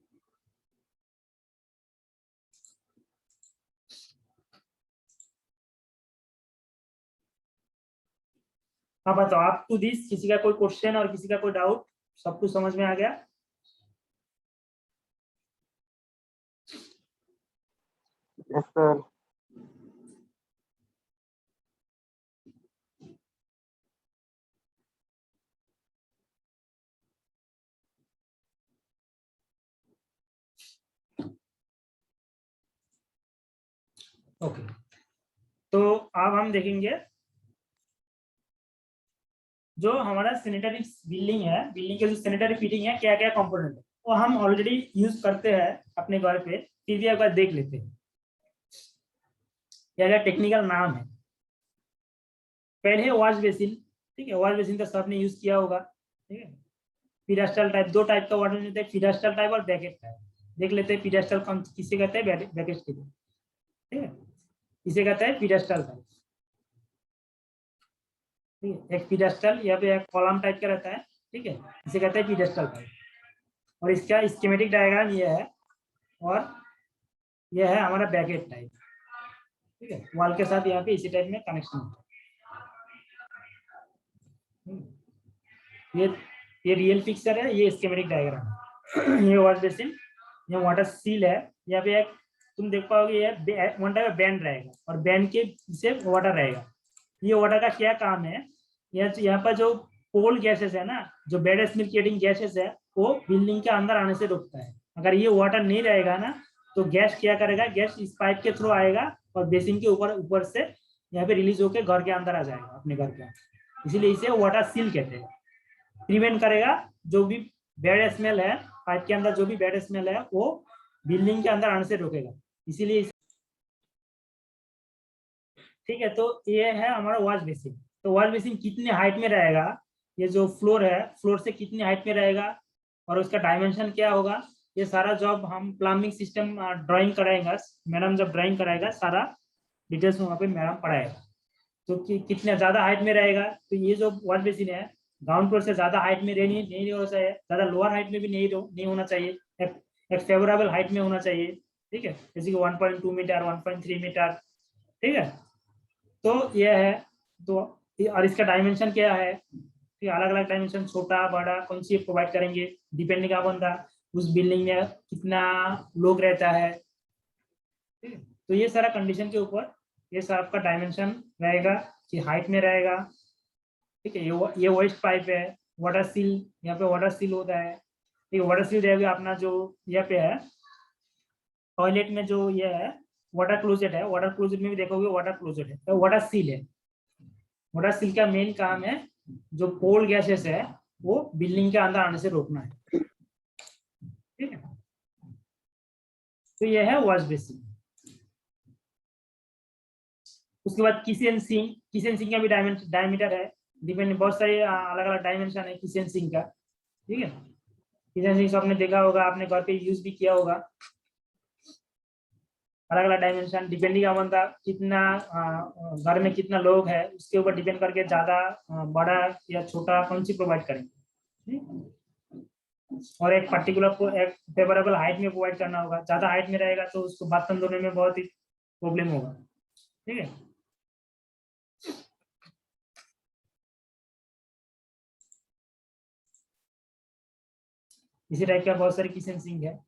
हाँ बताओ, आप टू दिस किसी का कोई क्वेश्चन और किसी का कोई डाउट, सब कुछ समझ में आ गया? Yes sir. ओके, तो अब हम देखेंगे जो हमारा सैनिटरी बिल्डिंग है, बिल्डिंग के जो सैनिटरी फिटिंग है क्या क्या कंपोनेंट है वो हम ऑलरेडी यूज करते हैं अपने घर पे, फिर भी एक बार देख लेते हैं क्या क्या टेक्निकल नाम है। पहले वॉश बेसिन, ठीक है, वॉश बेसिन तो सबने यूज किया होगा, ठीक है। पिडास्टल टाइप, 2 टाइप का वाटर होता है, पिडास्टल टाइप और बैकेट टाइप। देख लेते हैं पिडास्टल कौन किसे कहते हैं, बैकेट के लिए, ठीक है, इसे कहते हैं पिडास्टल टाइप। ठीक है, एक पीडेस्टल यहाँ पे एक कॉलम टाइप का रहता है, ठीक है, इसे कहते हैं पीडेस्टल टाइप। और इसका स्कीमेटिक डायग्राम ये है, और यह है हमारा बैकेट टाइप, ठीक है, वॉल के साथ यहाँ पे इसी टाइप में कनेक्शन होता है। ये रियल पिक्चर है, ये स्कीमेटिक डायग्राम है। ये वॉश बेसिन, ये वाटर सील है, यहाँ पे एक तुम देख पाओगे ये वन टाइप बैंड रहेगा, और बैंड के पीछे वाटर रहेगा। ये वाटर का क्या काम है, यहाँ पर जो पोल गैसेस है ना, जो बैड स्मेल क्रिएटिंग गैसेस है, वो बिल्डिंग के अंदर आने से रोकता है। अगर ये वाटर नहीं रहेगा ना, तो गैस क्या करेगा, गैस इस पाइप के थ्रू आएगा और बेसिन के ऊपर से यहाँ पे रिलीज होकर घर के अंदर आ जाएगा, अपने घर के अंदर। इसीलिए इसे वाटर सील कहते हैं। प्रिवेंट करेगा जो भी बैड स्मेल है, पाइप के अंदर जो भी बैड स्मेल है वो बिल्डिंग के अंदर आने से रोकेगा, इसीलिए। ठीक है, तो ये है हमारा वॉश बेसिन। तो वॉश बेसिन कितने हाइट में रहेगा, ये जो फ्लोर है, फ्लोर से कितनी हाइट में रहेगा, और उसका डायमेंशन क्या होगा, ये सारा जब हम प्लम्बिंग सिस्टम ड्राइंग कराएंगे, मैडम जब ड्राइंग कराएगा सारा डिटेल्स वहाँ पे मैडम पढ़ाएगा। तो कितने ज्यादा हाइट में रहेगा, तो ये जो वॉश बेसिन है ग्राउंड फ्लोर से ज्यादा हाइट में नहीं होना चाहिए, ज्यादा लोअर हाइट में भी नहीं होना चाहिए, एक फेवरेबल हाइट में होना चाहिए। ठीक है, जैसे कि 1.2 मीटर 1.3 मीटर। ठीक है, तो यह है। तो और इसका डायमेंशन क्या है, अलग अलग डायमेंशन, छोटा बड़ा कौन सी प्रोवाइड करेंगे, डिपेंडिंग अपॉन द उस बिल्डिंग में कितना लोग रहता है। ठीक है, तो ये सारा कंडीशन के ऊपर ये सब आपका डायमेंशन रहेगा कि हाइट में रहेगा। ठीक है, ये वेस्ट पाइप है, वाटर सील, यहाँ पे वाटर सील होता है। ठीक है, वाटर सील रहेगा अपना जो यहाँ पे है टॉयलेट में, जो ये है वाटर क्लोजेट है, वाटर क्लोजेट में भी देखोगे वाटर क्लोजेट है, तो वाटर सील है। वाटर सील का मेन काम है जो पोल गैसेस है वो बिल्डिंग के अंदर आने से रोकना है। ठीक है, तो ये है वॉश बेसिन। उसके बाद किचन सिंक का भी डायमीटर है, डिपेंड, बहुत सारे अलग अलग डायमेंशन है किचन सिंक का। ठीक है, किचन सिंक आपने देखा होगा, आपने घर पे यूज भी किया होगा। अलग अलग डायमेंशन डिपेंडिंग अपॉन द कितना घर में कितना लोग है उसके ऊपर डिपेंड करके ज्यादा बड़ा या छोटा कौन सी प्रोवाइड करेंगे। और एक पर्टिकुलर एक फेवरेबल हाइट में प्रोवाइड करना होगा। ज्यादा हाइट में रहेगा तो उसको बर्तन धोने में बहुत ही प्रॉब्लम होगा। ठीक है, इसी टाइप का बहुत सारे किचन सिंक है।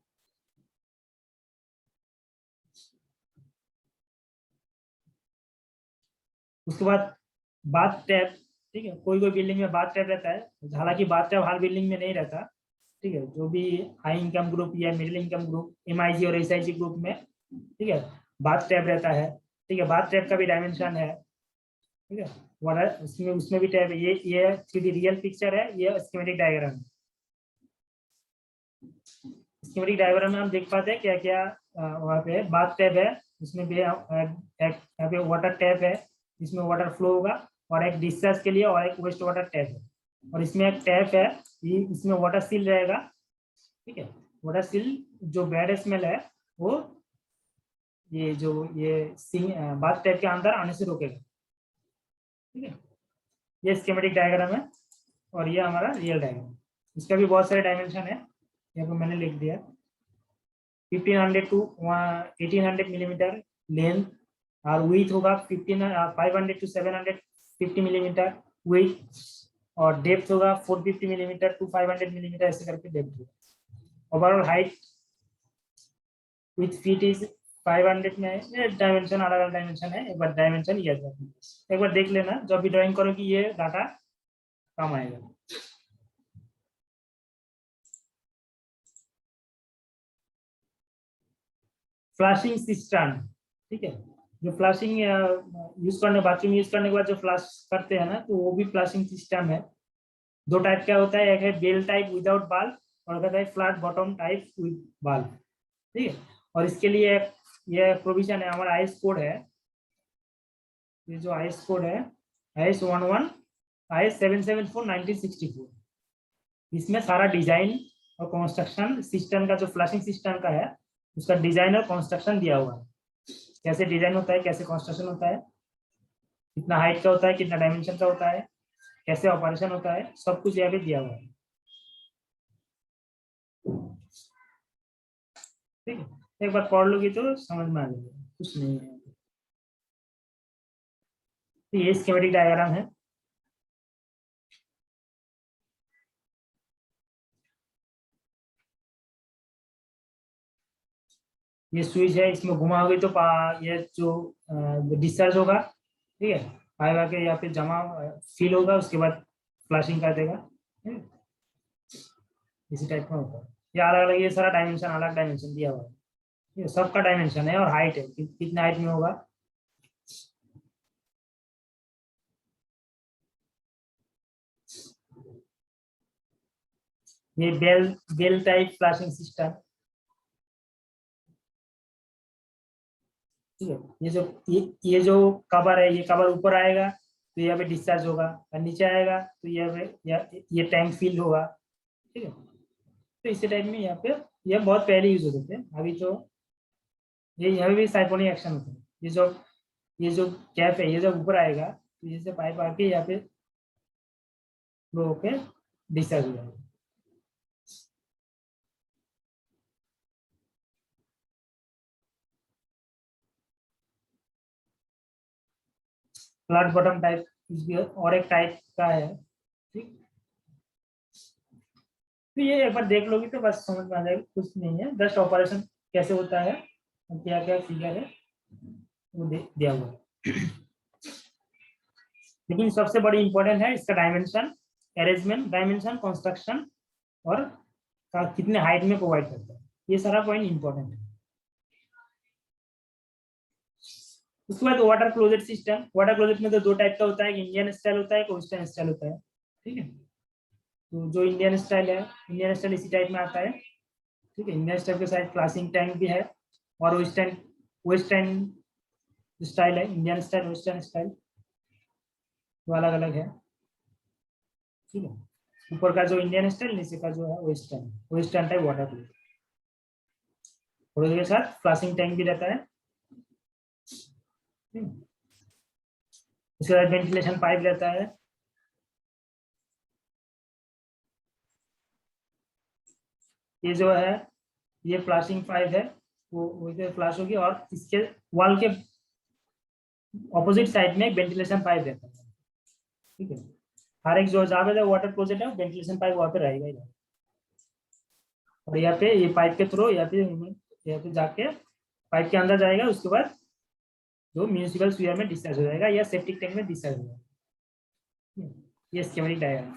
उसके बाद बाथ टैप। ठीक है, कोई कोई बिल्डिंग में बाथ टैप रहता है, हालांकि बाथ टैप हर बिल्डिंग में नहीं रहता। ठीक है, जो भी हाई इनकम ग्रुप या मिडिल इनकम ग्रुप, MIG और SIG ग्रुप में, ठीक है, बाथ टैप रहता है। ठीक है, बाथ टैप का भी डायमेंशन है। ठीक है, वाटर उसमें भी टैप है। ये 3D रियल पिक्चर है, ये स्कीमेटिक डायग्राम है। स्कीमेटिक डायग्राम में हम देख पाते हैं क्या क्या वहाँ पे बाथ टैप है, उसमें भी यहाँ पे वाटर टैप है, इसमें वाटर फ्लो होगा, और एक डिस्चार्ज के लिए और एक वेस्ट वाटर टैप है, और इसमें एक टैप है, इसमें वाटर सील रहेगा। ठीक है, वाटर सील जो बैड स्मेल है वो ये बाथ टैप के अंदर आने से रोकेगा। ठीक है, ये स्कीमेटिक डायग्राम है, और ये हमारा रियल डायग्राम। इसका भी बहुत सारे डायमेंशन है, यहाँ पर मैंने लिख दिया। 1500 टू 1800 मिलीमीटर लेंथ, और विथ होगा 500 टू 750 मिलीमीटर विथ, और डेप्थ होगा 450 मिलीमीटर टू 500 मिलीमीटर, ऐसे करके डेप्थ होगा। Overall height with feet is 500 में है। डायमेंशन अलग अलग डायमेंशन है, एक बार डायमेंशन ये एक बार देख लेना, जब भी ड्राइंग करोगे ये डाटा काम आएगा। Flushing system. ठीक है, जो फ्लशिंग बाथरूम यूज करने के बाद जो फ्लश करते हैं ना, तो वो भी फ्लशिंग सिस्टम है। दो टाइप का होता है, एक है बेल टाइप विदाउट बाल्ब, और होता है फ्लैट बॉटम टाइप विद बाल्ब। ठीक है, और इसके लिए ये प्रोविजन है, हमारा आईएस कोड है। ये जो आईएस कोड है IS 774/1964, इसमें सारा डिजाइन और कंस्ट्रक्शन सिस्टम का, जो फ्लशिंग सिस्टम का है उसका डिजाइन और कंस्ट्रक्शन दिया हुआ है। कैसे डिजाइन होता है, कैसे कंस्ट्रक्शन होता है, कितना हाइट का होता है, कितना डायमेंशन का होता है, कैसे ऑपरेशन होता है, सब कुछ यहाँ पे दिया हुआ है। ठीक है, एक बार पढ़ लोगी तो समझ में आ जाएगा, कुछ नहीं है। तो ये स्कीमेटिक डायग्राम है। ये स्विच है, इसमें घुमाओगे तो ये जो डिस्चार्ज होगा, ठीक है, पाइप आके यहाँ पे जमा फिल होगा, उसके बाद फ्लशिंग कर देगा। ठीक है? इसी टाइप का होता है। ये अलग अलग, ये सारा डायमेंशन अलग डायमेंशन दिया हुआ है, ये सबका डायमेंशन है और हाइट है, कितने हाइट में होगा। ये bell bell type flushing system. ठीक है, ये जो कवर है, ये कवर ऊपर आएगा तो यहाँ पे डिस्चार्ज होगा, और नीचे आएगा तो यहाँ पे ये टैंक फिल होगा। ठीक है, तो इसी टाइप में यहाँ पे ये बहुत पहले यूज होते थे, अभी तो ये यहाँ भी साइक्लोनिक एक्शन होता है। ये जो कैप है, ये जब ऊपर आएगा तो ये से पाइप आके यहाँ पे फ्लो होके डिस्चार्ज हो जाएगा। फ्लैट बॉटम टाइप भी और एक टाइप का है। ठीक, तो ये एक बार देख लोगी तो बस समझ में आ जाएगा, कुछ नहीं है, जस्ट ऑपरेशन कैसे होता है, क्या क्या फिगर है वो दिया हुआ है। लेकिन सबसे बड़ी इंपॉर्टेंट है इसका डायमेंशन, अरेंजमेंट, डायमेंशन, कंस्ट्रक्शन और कितने हाइट में प्रोवाइड करता है, ये सारा पॉइंट इंपॉर्टेंट है। उसके बाद water closet system. Water closet में तो दो टाइप का होता है, इंडियन स्टाइल होता है, एक वेस्टर्न स्टाइल होता है। ठीक है, तो जो इंडियन स्टाइल है, इंडियन स्टाइल इसी टाइप में आता है। ठीक है, इंडियन स्टाइल के साथ फ्लशिंग टैंक भी है, और वेस्टर्न वेस्टर्न स्टाइल है, इंडियन स्टाइल, वेस्टर्न स्टाइल, वो अलग अलग है। ठीक है, ऊपर का जो इंडियन स्टाइल, नीचे का जो है western, western type water closet, और उसके साथ फ्लशिंग टैंक भी रहता है। उसके बाद वेंटिलेशन पाइप रहता है। ये जो है, ये फ्लशिंग पाइप है, वो इधर फ्लश होगी, और इसके वॉल के ऑपोजिट साइड में एक वेंटिलेशन पाइप रहता है। ठीक है, हर एक जो जहाँ पे वाटर क्लोजेट है, वेंटिलेशन पाइप वहाँ पे रहेगा इधर, और यहाँ पे ये पाइप के थ्रू यहाँ पे जाके पाइप के अंदर जाएगा, उसके बाद जो म्यूनिसिपल स्फीयर में डिस्चार्ज हो जाएगा या सेप्टिक टैंक में डिस्चार्ज हो जाएगा। ये schematic diagram.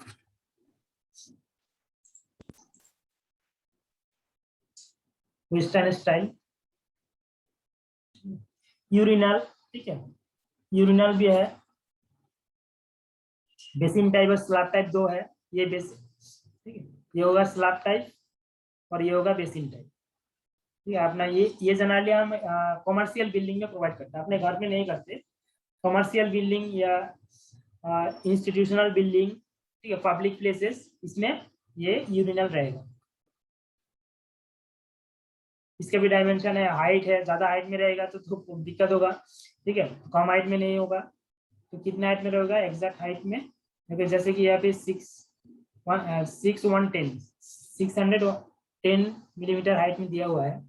Western style, urinal. ठीक है, यूरिनल भी है, बेसिन टाइप और स्लैब टाइप दो है। ये बेसिन, ठीक है, ये होगा स्लैब टाइप और ये होगा बेसिन टाइप। ठीक है, अपना ये जनरली हम कॉमर्शियल बिल्डिंग में प्रोवाइड करते हैं, अपने घर में नहीं करते। कॉमर्शियल बिल्डिंग या इंस्टीट्यूशनल बिल्डिंग, ठीक है, पब्लिक प्लेसेस, इसमें ये यूरिनल रहेगा। इसके भी डायमेंशन है, हाइट है, ज्यादा हाइट में रहेगा तो दिक्कत होगा। ठीक है, कम हाइट में नहीं होगा, तो कितना हाइट में रहेगा एग्जैक्ट हाइट में, जैसे कि यहाँ पे 610 हाइट में दिया हुआ है।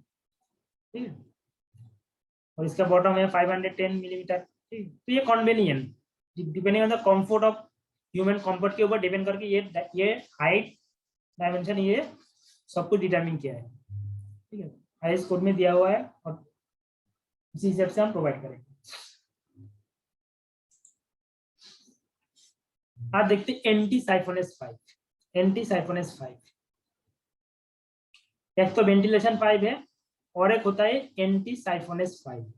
ठीक है, और इसका बॉटम है 510 मिलीमीटर। ठीक, तो ये convenient, depending on the comfort of human, comfort के ऊपर डिपेंड करके ये हाइट डायमेंशन ये सब कुछ डिटरमिन किया है। ठीक है, आईएस कोड में दिया हुआ है, और इसी हिसाब से हम प्रोवाइड करेंगे। आज देखते हैं anti siphonage pipe. Anti siphonage pipe, एक तो वेंटिलेशन पाइप है और एक होता है anti siphonage pipe.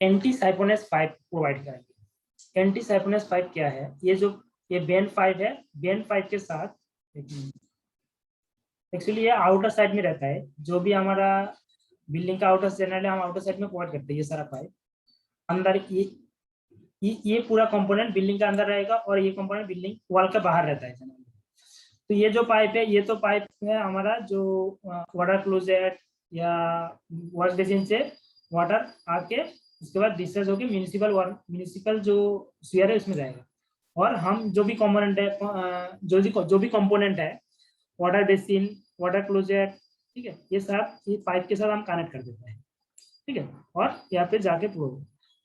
Anti siphonage pipe provide करेंगे। एंटी साइफोनेस पाइप क्या है? ये बेन पाइप है। बेन पाइप के साथ एक्चुअली ये आउटर साइड में रहता है। जो भी हमारा बिल्डिंग का आउटर जनरली हम आउटर साइड में प्रोवाइड करते हैं। ये सारा पाइप अंदर ये पूरा कंपोनेंट बिल्डिंग के अंदर रहेगा और ये कंपोनेंट बिल्डिंग वॉल के बाहर रहता है जनरली। तो ये जो पाइप है ये तो पाइप है हमारा जो वाटर क्लोजेट या वॉश बेसिन से वाटर आके उसके बाद डिस्चार्ज होकर म्यूनिसिपल जो सीवर है उसमें जाएगा। और हम जो भी कंपोनेंट है जो भी कंपोनेंट है वाटर बेसिन वाटर क्लोजेट, ठीक है, ये सब ये पाइप के साथ हम कनेक्ट कर देते हैं, ठीक है। और यहाँ पे जाके प्रो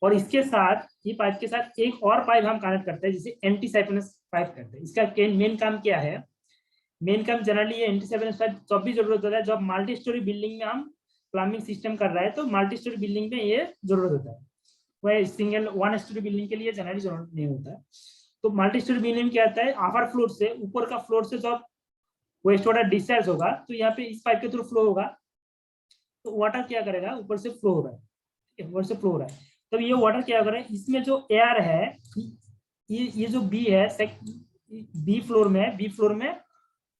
और इसके साथ ये पाइप के साथ एक और पाइप हम कनेक्ट करते हैं जिसे एंटी साइफोनेस पाइप करते हैं। इसका मेन काम क्या है? मेन काम जनरली ये एंटी साइफोनेस पाइप जब भी जरूरत होता है, जब मल्टी स्टोरी बिल्डिंग में हम प्लम्बिंग सिस्टम कर रहा है तो मल्टी स्टोरी बिल्डिंग में ये जरूरत होता है। वह सिंगल वन स्टोरी बिल्डिंग के लिए जनरली जरूरत नहीं होता है। तो मल्टी स्टोरी बिल्डिंग क्या आता है? अपर फ्लोर से ऊपर का फ्लोर से जब वेस्ट वाटर डिस्चार्ज होगा तो यहाँ पे इस पाइप के थ्रू फ्लो होगा। तो वाटर क्या करेगा? ऊपर से फ्लो हो रहा है, ऊपर से फ्लो हो रहा है। तो ये वाटर क्या करेगा? इसमें जो एयर है ये जो बी है बी फ्लोर में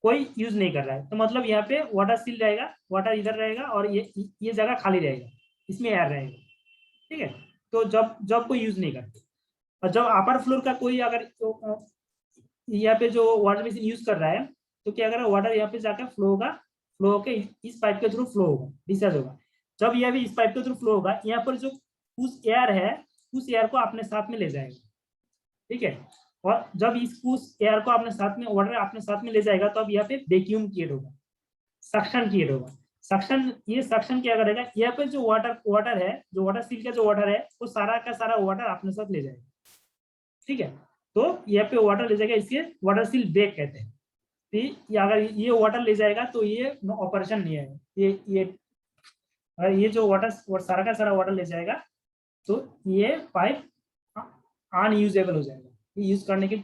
कोई यूज नहीं कर रहा है। तो मतलब यहाँ पे वाटर सील रहेगा, वाटर इधर रहेगा और ये जगह खाली रहेगा, इसमें एयर रहेगा, ठीक है। तो जब जब कोई यूज नहीं करते और जब अपर फ्लोर का कोई अगर यहाँ पे जो वाटर बेसिन यूज कर रहा है तो क्या करेगा? वाटर यहाँ पे जाकर फ्लो होगा, फ्लो होकर इस पाइप के थ्रू फ्लो होगा, डिस्चार्ज होगा। जब यह भी इस पाइप के थ्रू फ्लो होगा, यहाँ पर जो उस एयर है उस एयर को अपने साथ में ले जाएगा, ठीक है। और जब उस एयर को अपने साथ में वाटर अपने साथ में ले जाएगा तो अब यहाँ पे वैक्यूम क्रिएट होगा, सक्शन क्रिएट होगा। ये सक्शन क्या करेगा? यहाँ पे जो वाटर है, जो वाटर सील का जो वाटर है वो सारा का सारा वाटर अपने साथ ले जाएगा, ठीक है। तो यहाँ पे वाटर ले जाएगा, इसके वाटर सील ब्रेक कहते हैं। अगर ये वाटर ले जाएगा तो ये ऑपरेशन नहीं है। ये जो वाटर सारा का सारा वाटर ले जाएगा तो ये पाइप अनयूजेबल हो जाएगा, ये यूज करने की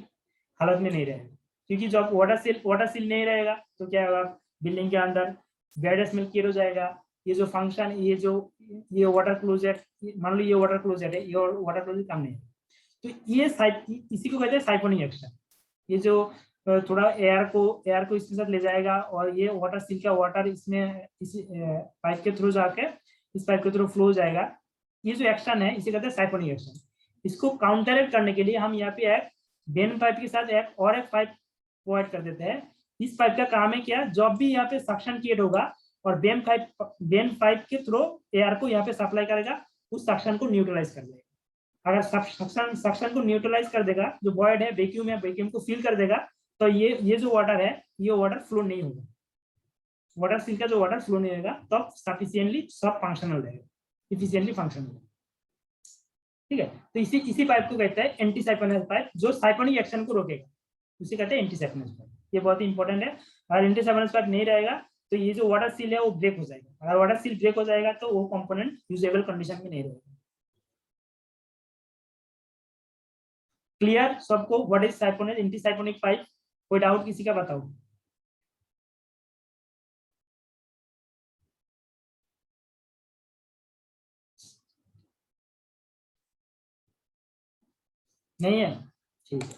हालत में नहीं रहेगा। क्योंकि जब वाटर सील नहीं रहेगा तो क्या होगा? बिल्डिंग के अंदर बैड स्मेल क्रिएट हो जाएगा। ये जो फंक्शन ये वाटर क्लोजेट, मान लो ये वाटर क्लोजेट है, ये वाटर क्लोजेट काम नहीं है। तो ये इसी को कहते हैं साइफोनिक एक्शन। ये जो थोड़ा एयर को इसके साथ ले जाएगा और ये वाटर सील का वाटर इसमें इसी पाइप के थ्रू जाके इस पाइप के थ्रू फ्लो हो जाएगा। ये जो एक्शन है इसे कहते हैं साइफोनिक एक्शन। इसको काउंटरएक्ट करने के लिए हम यहाँ पे एक बेन पाइप के साथ एक पाइप प्रोवाइड कर देते हैं। इस पाइप का काम है क्या? जब भी यहाँ पे सक्शन क्रिएट होगा और बेन पाइप के थ्रू एयर को यहाँ पे सप्लाई करेगा, उस सक्शन को न्यूट्रलाइज कर देगा। अगर सक्शन को न्यूट्रलाइज कर देगा, जो वॉइड है वैक्यूम को फिल कर देगा, तो ये जो वाटर है ये वाटर फ्लो नहीं होगा। वाटर सील का जो वाटर फ्लो नहीं होगा तो सफिशिएंटली सब फंक्शनल रहेगा, इफिशिएंटली फंक्शनल, ठीक है। तो इसी पाइप को कहते हैं एंटी साइफोनेस पाइप, जो साइफोनिक एक्शन को रोकेगा, उसे कहते हैं एंटी साइफोनेस पाइप। ये बहुत ही इंपॉर्टेंट है। अगर एंटी साइफोनेस पाइप नहीं रहेगा तो ये जो वाटर सील है वो ब्रेक हो जाएगा। अगर वाटर सील ब्रेक हो जाएगा तो वो कंपोनेंट यूजेबल कंडीशन में नहीं रहेगा। क्लियर सबको? What is siphonage, anti siphonic pipe? कोई डाउट किसी का? बताओ। नहीं है? ठीक है,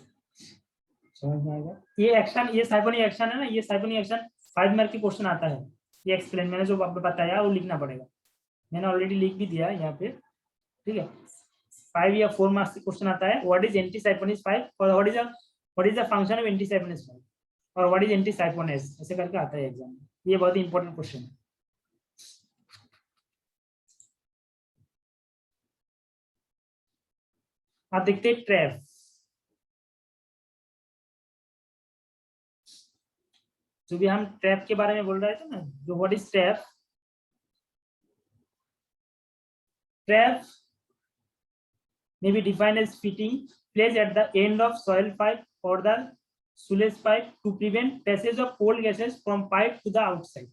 समझ में आएगा। ये एक्शन, ये साइफोनिक एक्शन है ना, ये साइफोनिक एक्शन 5 मार्क की क्वेश्चन आता है। ये एक्सप्लेन मैंने जो आपको बताया वो लिखना पड़ेगा। मैंने ऑलरेडी लिख भी दिया यहाँ पे, ठीक है। 5 या 4 मार्क्स की क्वेश्चन आता है। What is anti siphonic pipe और what is the function of anti siphonic pipe और व्हाट इज एंटी साइफोनेस, ऐसे करके आता है एग्जाम में। ये बहुत ही इंपॉर्टेंट क्वेश्चन है। आप देखते हैं ट्रैप, जो भी हम ट्रैप के बारे में बोल रहे थे ना, जो what is trap. Trap may be defined as fitting placed at the end of soil pipe or the sewage pipe to prevent passage of cold gases from pipe to the outside.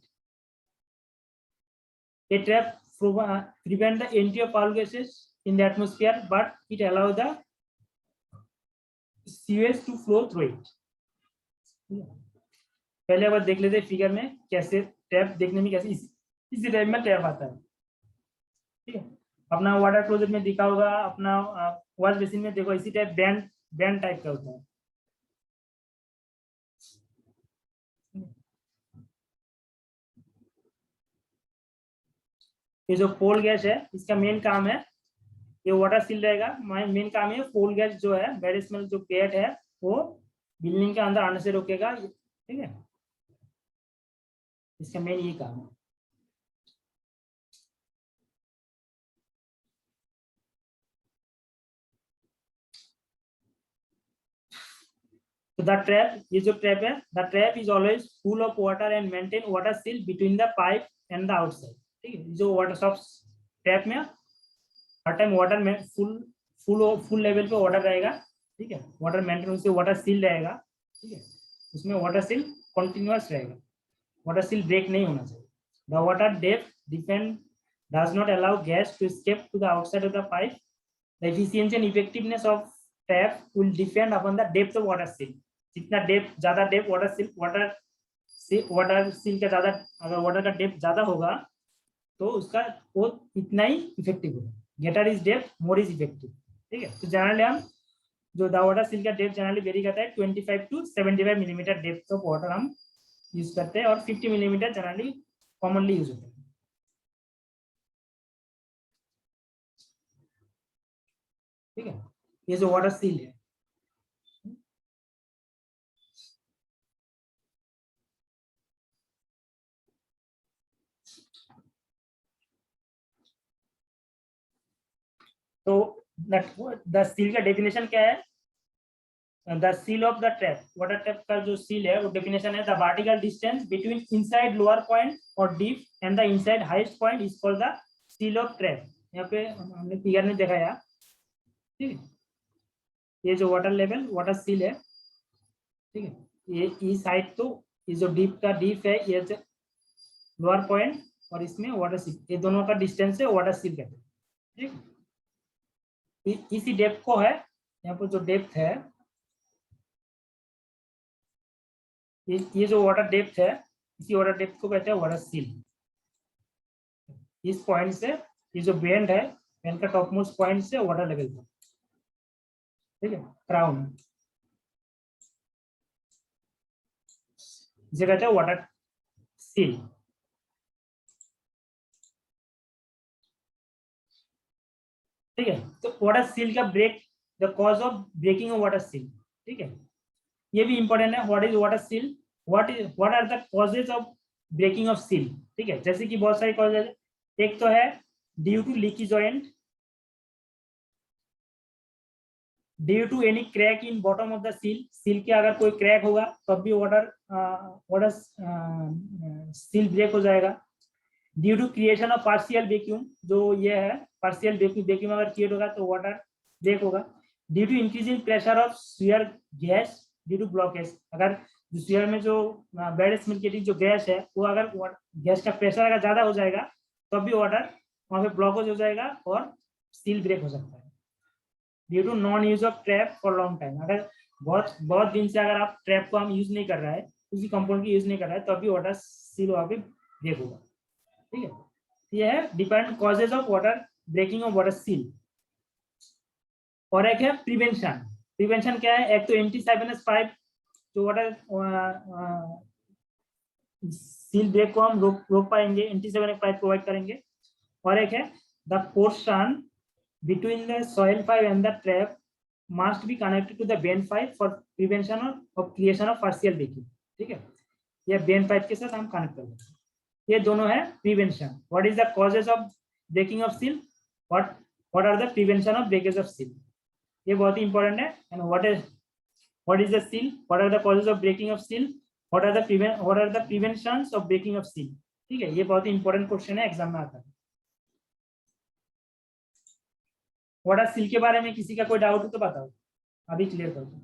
A trap prevent the entry of cold gases in the atmosphere, but it allows the sewage to flow through it. पहले अब देख लेते हैं figure में कैसे trap देखने में कैसे इसी टाइप में ट्रैप आता है, ठीक है। अपना वाटर क्लोजेट में दिखा होगा, अपना वॉश बेसिन में देखो इसी टाइप बैंड बैंड टाइप का होता है। ये जो पोल गैस है इसका मेन काम है, ये वाटर सील रहेगा, मेन काम है पोल गैस जो है बैड स्मेल जो पेट है वो बिल्डिंग के अंदर आने से रोकेगा, ठीक है, इसका मेन ये काम है। तो द ट्रैप, ये जो ट्रैप है, the trap is always full of water and maintain water seal between the pipe and the outside, ठीक है। जो वाटर सॉफ्ट ट्रैप में हर टाइम वाटर में फुल लेवल पे वाटर रहेगा, ठीक है, वाटर मेंटेन उससे वाटर सील रहेगा, ठीक है, उसमें वाटर सील कंटिन्यूअस रहेगा, वाटर सील ब्रेक नहीं होना चाहिए। The water depth depend does not allow gas to escape to the outside of the pipe. The efficiency and effectiveness of tap will depend upon the depth of water seal. जितना depth ज्यादा depth water seal का ज्यादा, अगर water का depth ज्यादा होगा तो उसका वो इतना ही इफेक्टिव होगा। Greater is depth more is effective, ठीक है। तो जनरली हम जो द वाटर सील का डेप्थ जनरली वेरी करता है 25 to 75 millimetre depth of water हम यूज करते हैं, और 50 मिलीमीटर जनरली कॉमनली यूज होता है, ठीक है। ये जो वाटर सील है, तो द सील का डेफिनेशन क्या है? The seal of the trap, water trap का जो सील है वो डेफिनेशन है the vertical distance between inside lower point और dip and the inside highest point is called the seal of trap. यहाँ पे हमने फिगर में दिखाया, ठीक है, ये जो वाटर लेवल वाटर सील है, ठीक है, ये इस हाइट, तो ये जो डीप का डीप है ये लोअर पॉइंट और इसमें वाटर सील, ये दोनों का डिस्टेंस है वाटर सील कहते हैं, ठीक। इसी डेप्थ को है, यहाँ पर जो डेप्थ है, ये जो वाटर डेप्थ है इसी वाटर डेप्थ को कहते हैं वाटर सील। इस पॉइंट से ये जो बेंड है, बेंड का टॉप मोस्ट पॉइंट से वाटर लेवल पर, ठीक है, क्राउन, इसे कहते हैं वाटर सील, ठीक है। तो वाटर सील का break, the cause of breaking of water seal, ठीक है, ये भी इंपॉर्टेंट है। What is water seal, what are the causes of breaking of seal, ठीक है। जैसे कि बहुत सारे कॉजेज, एक तो है due to leaky joint, due to any crack in bottom of the seal, seal के अगर कोई क्रैक होगा तब भी वाटर सील ब्रेक हो जाएगा। Due to creation of partial vacuum, जो ये है पार्शियल वैक्यूम अगर क्रिएट होगा तो वाटर ब्रेक होगा। Due to increasing pressure of sewer gas due to blockage, अगर स्फीयर में जो बैड स्मेल की जो गैस है वो अगर गैस का प्रेशर अगर ज्यादा हो जाएगा तब भी वाटर वहां पे ब्लॉकेज हो जाएगा और सील ब्रेक हो सकता है। Due to non use of trap for long time, अगर बहुत बहुत दिन से अगर आप ट्रैप को हम यूज नहीं कर रहा है, उसी कंपाउंड की यूज नहीं कर रहा है, तो अभी वाटर सील वहां पे ब्रेक होगा, ठीक है। ये है depend causes of water breaking of water seal. और एक है प्रिवेंशन, प्रिवेंशन क्या है? एक तो एंटी साइबेनस पाइप, जो वाटर सील ब्रेक को हम रोक पाएंगे, एंटी साइबेनस पाइप प्रोवाइड करेंगे। और एक है the portion between the soil pipe and the trap must be connected to the bend pipe for prevention of creation of partial breaking, ठीक है। ये bend pipe के साथ हम कनेक्ट कर देते हैं, ये दोनों है prevention. What is the causes of breaking of seal, what are the prevention of breakage of seal, ये बहुत ही इंपॉर्टेंट है। And what is the seal, what are the causes of breaking of seal, what are the preventions of breaking of seal, ठीक है। ये बहुत ही इंपॉर्टेंट क्वेश्चन है, एग्जाम में आता है। वाटर सील के बारे में किसी का कोई डाउट हो तो बताओ, अभी क्लियर कर दो।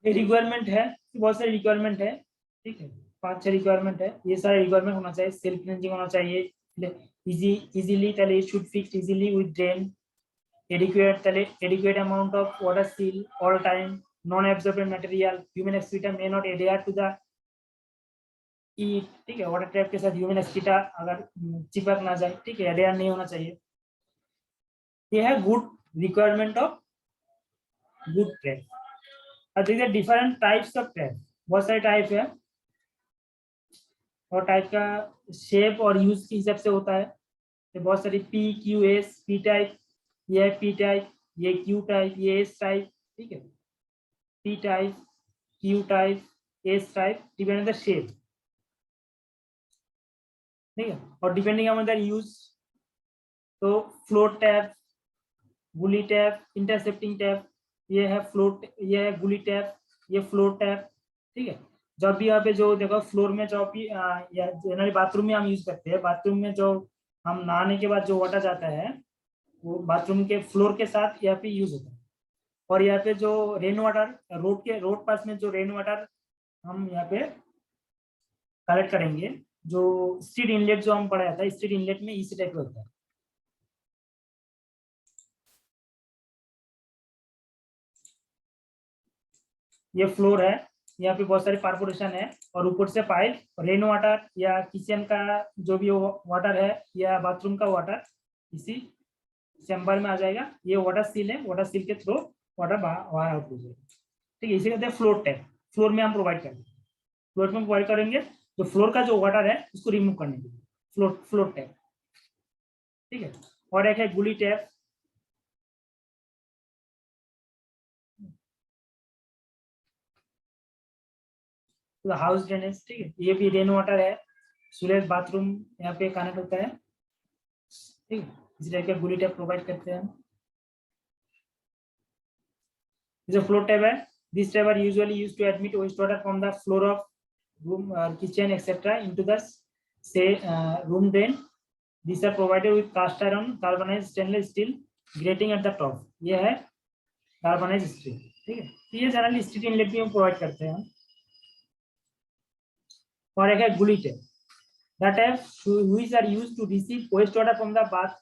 ये रिक्वायरमेंट है, बहुत सारी रिक्वायरमेंट है, ठीक है, 5-6 रिक्वायरमेंट है। ये सारे रिक्वायरमेंट होना चाहिए, सेल्फ क्लींजिंग होना चाहिए, इजीली ताले should fix easily with drain, adequate ताले adequate amount of water seal all time, non absorbent material, human excreta may not adhere to the ईट, ठीक है, वाटर ट्रैप के साथ ह्यूमन एक्सक्रीटा अगर चिपक ना जाए, ठीक है, एडेयर नहीं होना चाहिए। ये है good requirement of good trap. और देखिए डिफरेंट टाइप्स ऑफ ट्रैप, बहुत सारे टाइप है और टाइप का शेप और यूज के हिसाब से होता है। तो बहुत सारी P Q S, P type, ये है पी टाइप, ये क्यू टाइप, ये एस टाइप, ठीक है, P type, Q type, S type, depend on the shape, ठीक है, और डिपेंडिंग ऑन द यूज। तो फ्लोट टैप, गुली टैप, इंटरसेप्टिंग टैप, ये है फ्लोट, ये है गुली टैप, ये फ्लोट टैप, ठीक है। जब भी यहाँ पे जो देखो फ्लोर में जो भी या जनरली बाथरूम में हम यूज करते हैं, बाथरूम में जो हम नहाने के बाद जो वाटर जाता है वो बाथरूम के फ्लोर के साथ यहाँ पे यूज होता है। और यहाँ पे जो रेन वाटर रोड पास में जो रेन वाटर हम यहाँ पे कलेक्ट करेंगे, जो स्ट्रीट इनलेट जो हम पढ़ाया था, स्ट्रीट इनलेट में इसी टाइप का होता है। ये फ्लोर है, यहाँ पे बहुत सारे पार्पोरेशन है और ऊपर से पाइप, रेन वाटर या किचन का जो भी वाटर है या बाथरूम का वाटर इसी चैम्बर में आ जाएगा। ये वाटर सील है, वाटर सील के थ्रू वाटर बाहर आउट हो जाएगा, ठीक है। इसे कहते हैं फ्लोर टैप। फ्लोर में हम प्रोवाइड करेंगे, फ्लोर में प्रोवाइड करेंगे तो फ्लोर का जो वाटर है उसको रिमूव करने के लिए फ्लोर टैप, ठीक है। और एक है गुली टैप, हाउस ड्रेनेज, ठीक है, ये भी रेन वाटर है, सुलेज बाथरूम यहाँ पे कनेक्ट होता है, ठीक है। इस टाइप का गुली टैप प्रोवाइड करते हैं। जो फ्लोर टैप है, this trap are usually used to admit waste water from the floor of room, kitchen etcetera into the say room drain. These are provided with cast iron galvanized stainless steel grating at the top। ये है galvanized steel, ठीक है। तो ये generally street inlet भी हम provide करते हैं। और एक है गुली tap, the tap which are used to receive waste water from the bath,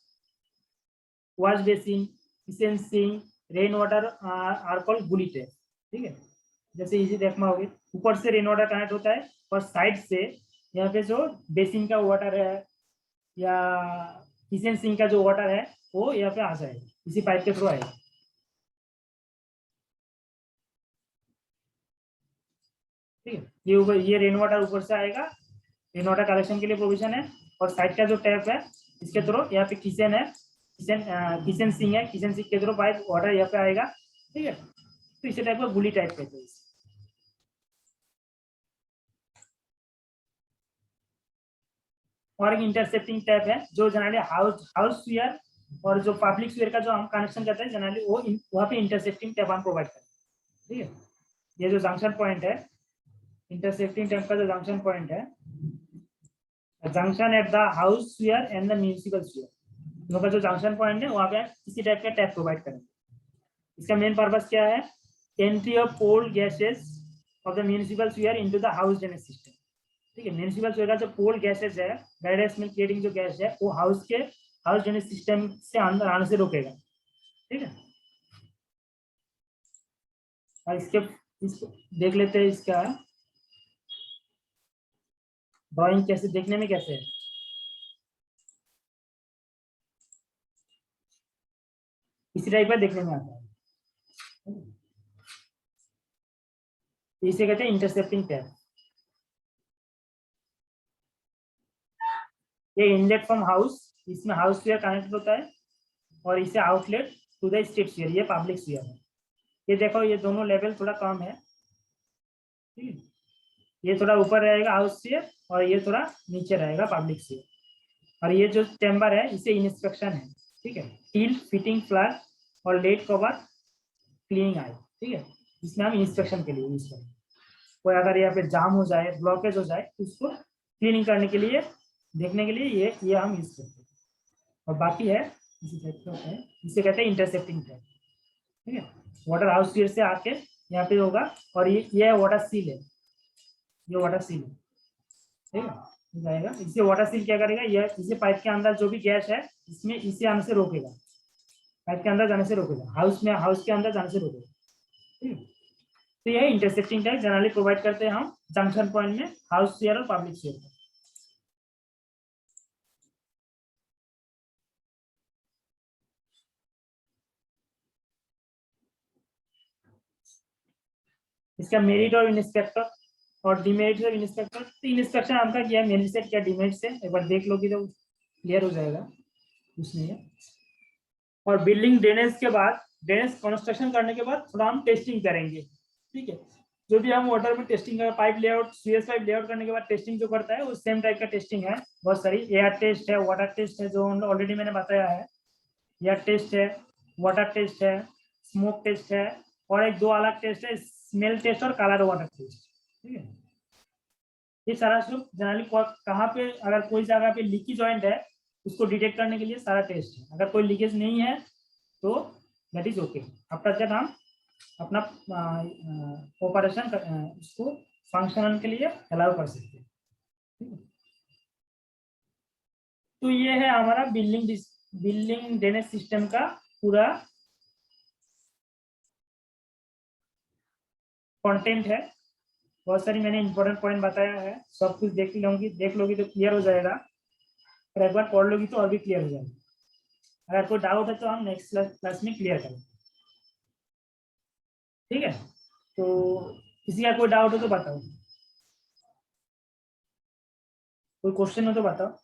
wash basin, kitchen sink, rain water are called गुली टैप, ठीक है। जैसे इसी देखना होगी, ऊपर से रेन वाटर कनेक्ट होता है और साइड से यहाँ पे जो बेसिन का वाटर है या किचन सिंक का जो वाटर है वो यहाँ पे आ जाएगा, इसी पाइप के थ्रू आएगा, ठीक है। ये ऊपर ये रेन वाटर ऊपर से आएगा, रेन वाटर कलेक्शन के लिए प्रोविजन है। और साइड का जो टैप है इसके थ्रू यहाँ पे किचन है, किचन सिंक है, किचन सिंक के थ्रू पाइप वाटर यहाँ पे आएगा, ठीक है। तो इसी टाइप का गुली टाइप कहते हैं। और एक इंटरसेप्टिंग टैप है जो जनरली हाउस स्फीयर और जो पब्लिक स्फीयर का जो हम कनेक्शन करते हैं जनरली वो वहाँ पे इंटरसेप्टिंग टैप हम प्रोवाइड करते हैं, ठीक है। ये जो जंक्शन पॉइंट है, इंटरसेप्टिंग टैप का जो जंक्शन पॉइंट है, junction at the house sphere and the municipal sphere, दोनों का जो जंक्शन पॉइंट है वहाँ पे इसी टाइप का टैप प्रोवाइड करेंगे। इसका मेन पर्पस क्या है, entry of polled gases of the municipal sphere into the house drainage system, ठीक है। म्युनिसिपल स्फीयर का जो पोल गैसेस है, बैड स्मेल क्रिएटिंग जो गैस है वो हाउस ड्रेनेज सिस्टम से अंदर आने से रोकेगा, ठीक है। और इसको देख लेते हैं, इसका ड्राइंग कैसे देखने में कैसे है। इसी टाइप का देखने में आता है, इसे कहते हैं इंटरसेप्टिंग टैप। ये इनलेट फ्रॉम हाउस, इसमें हाउस स्फीयर कनेक्ट होता है और इसे outlet to the street sewer, ये पब्लिक स्फीयर है। ये देखो ये दोनों लेवल थोड़ा कम है, ठीक है। ये थोड़ा ऊपर रहेगा हाउस स्फीयर और ये थोड़ा नीचे रहेगा पब्लिक स्फीयर। और ये जो चैम्बर है इसे इंस्पेक्शन है, ठीक है, टील फिटिंग फ्लैग और लेट कवर क्लीनिंग आई, ठीक है। इसमें हम इंस्पेक्शन के लिए यूज करेंगे। कोई अगर यहाँ पे जाम हो जाए, ब्लॉकेज हो जाए तो उसको क्लीनिंग करने के लिए, देखने के लिए ये हम यूज करते हैं। और बाकी है इसी टाइप का होता है, इसे कहते हैं इंटरसेप्टिंग टैप, ठीक है। वाटर हाउस स्फीयर से आके यहाँ पे होगा, और ये वाटर सील है, ये वाटर सील है, ठीक है, ये जाएगा। इससे वाटर सील क्या करेगा, ये इसे पाइप के अंदर जो भी गैस है इसमें इसे आने से रोकेगा, पाइप के अंदर जाने से रोकेगा, हाउस के अंदर जाने से रोकेगा, ठीक है। तो यह इंटरसेप्टिंग टैग जनरली प्रोवाइड करते हैं हम जंक्शन पॉइंट में हाउस शेयर और पब्लिक शेयर पर। इसका मेरिट और इंस्पेक्टर और डिमेरिट और इंस्पेक्टर। तो इंस्पेक्शन आपका क्या है, मेरिट से क्या डिमेरिट से, एक बार देख लोगे तो क्लियर हो जाएगा, कुछ नहीं है। और बिल्डिंग ड्रेनेज के बाद, ड्रेनेज कंस्ट्रक्शन करने के बाद थोड़ा हम टेस्टिंग करेंगे, ठीक है। जो भी हम वाटर में टेस्टिंग का pipe layout, CS pipe layout करने के बाद टेस्टिंग जो करता है वो सेम टाइप का टेस्टिंग है, बहुत सारी एयर टेस्ट है, वाटर टेस्ट है, जो ऑलरेडी मैंने बताया है, एयर टेस्ट है, वाटर टेस्ट है, स्मोक टेस्ट है, और एक दो अलग टेस्ट है, स्मेल टेस्ट और कलर वाटर टेस्ट, ठीक है। ये सारा सब जनरली कहाँ पे, अगर कोई जगह पे लीकी जॉइंट है उसको डिटेक्ट करने के लिए सारा टेस्ट है। अगर कोई लीकेज नहीं है तो that is okay, after that हम अपना ऑपरेशन उसको फंक्शन के लिए अलाउ कर सकते हैं, ठीक है। तो ये है हमारा बिल्डिंग ड्रेनेज सिस्टम का पूरा कंटेंट है। बहुत सारी मैंने इंपॉर्टेंट पॉइंट बताया है, सब कुछ देख लोगी तो क्लियर हो जाएगा, और एक बार पढ़ लोगी तो और भी क्लियर हो जाएगा। अगर कोई डाउट है तो हम नेक्स्ट क्लास में क्लियर करेंगे, ठीक है। तो किसी का कोई डाउट हो तो बताओ, कोई क्वेश्चन हो तो बताओ।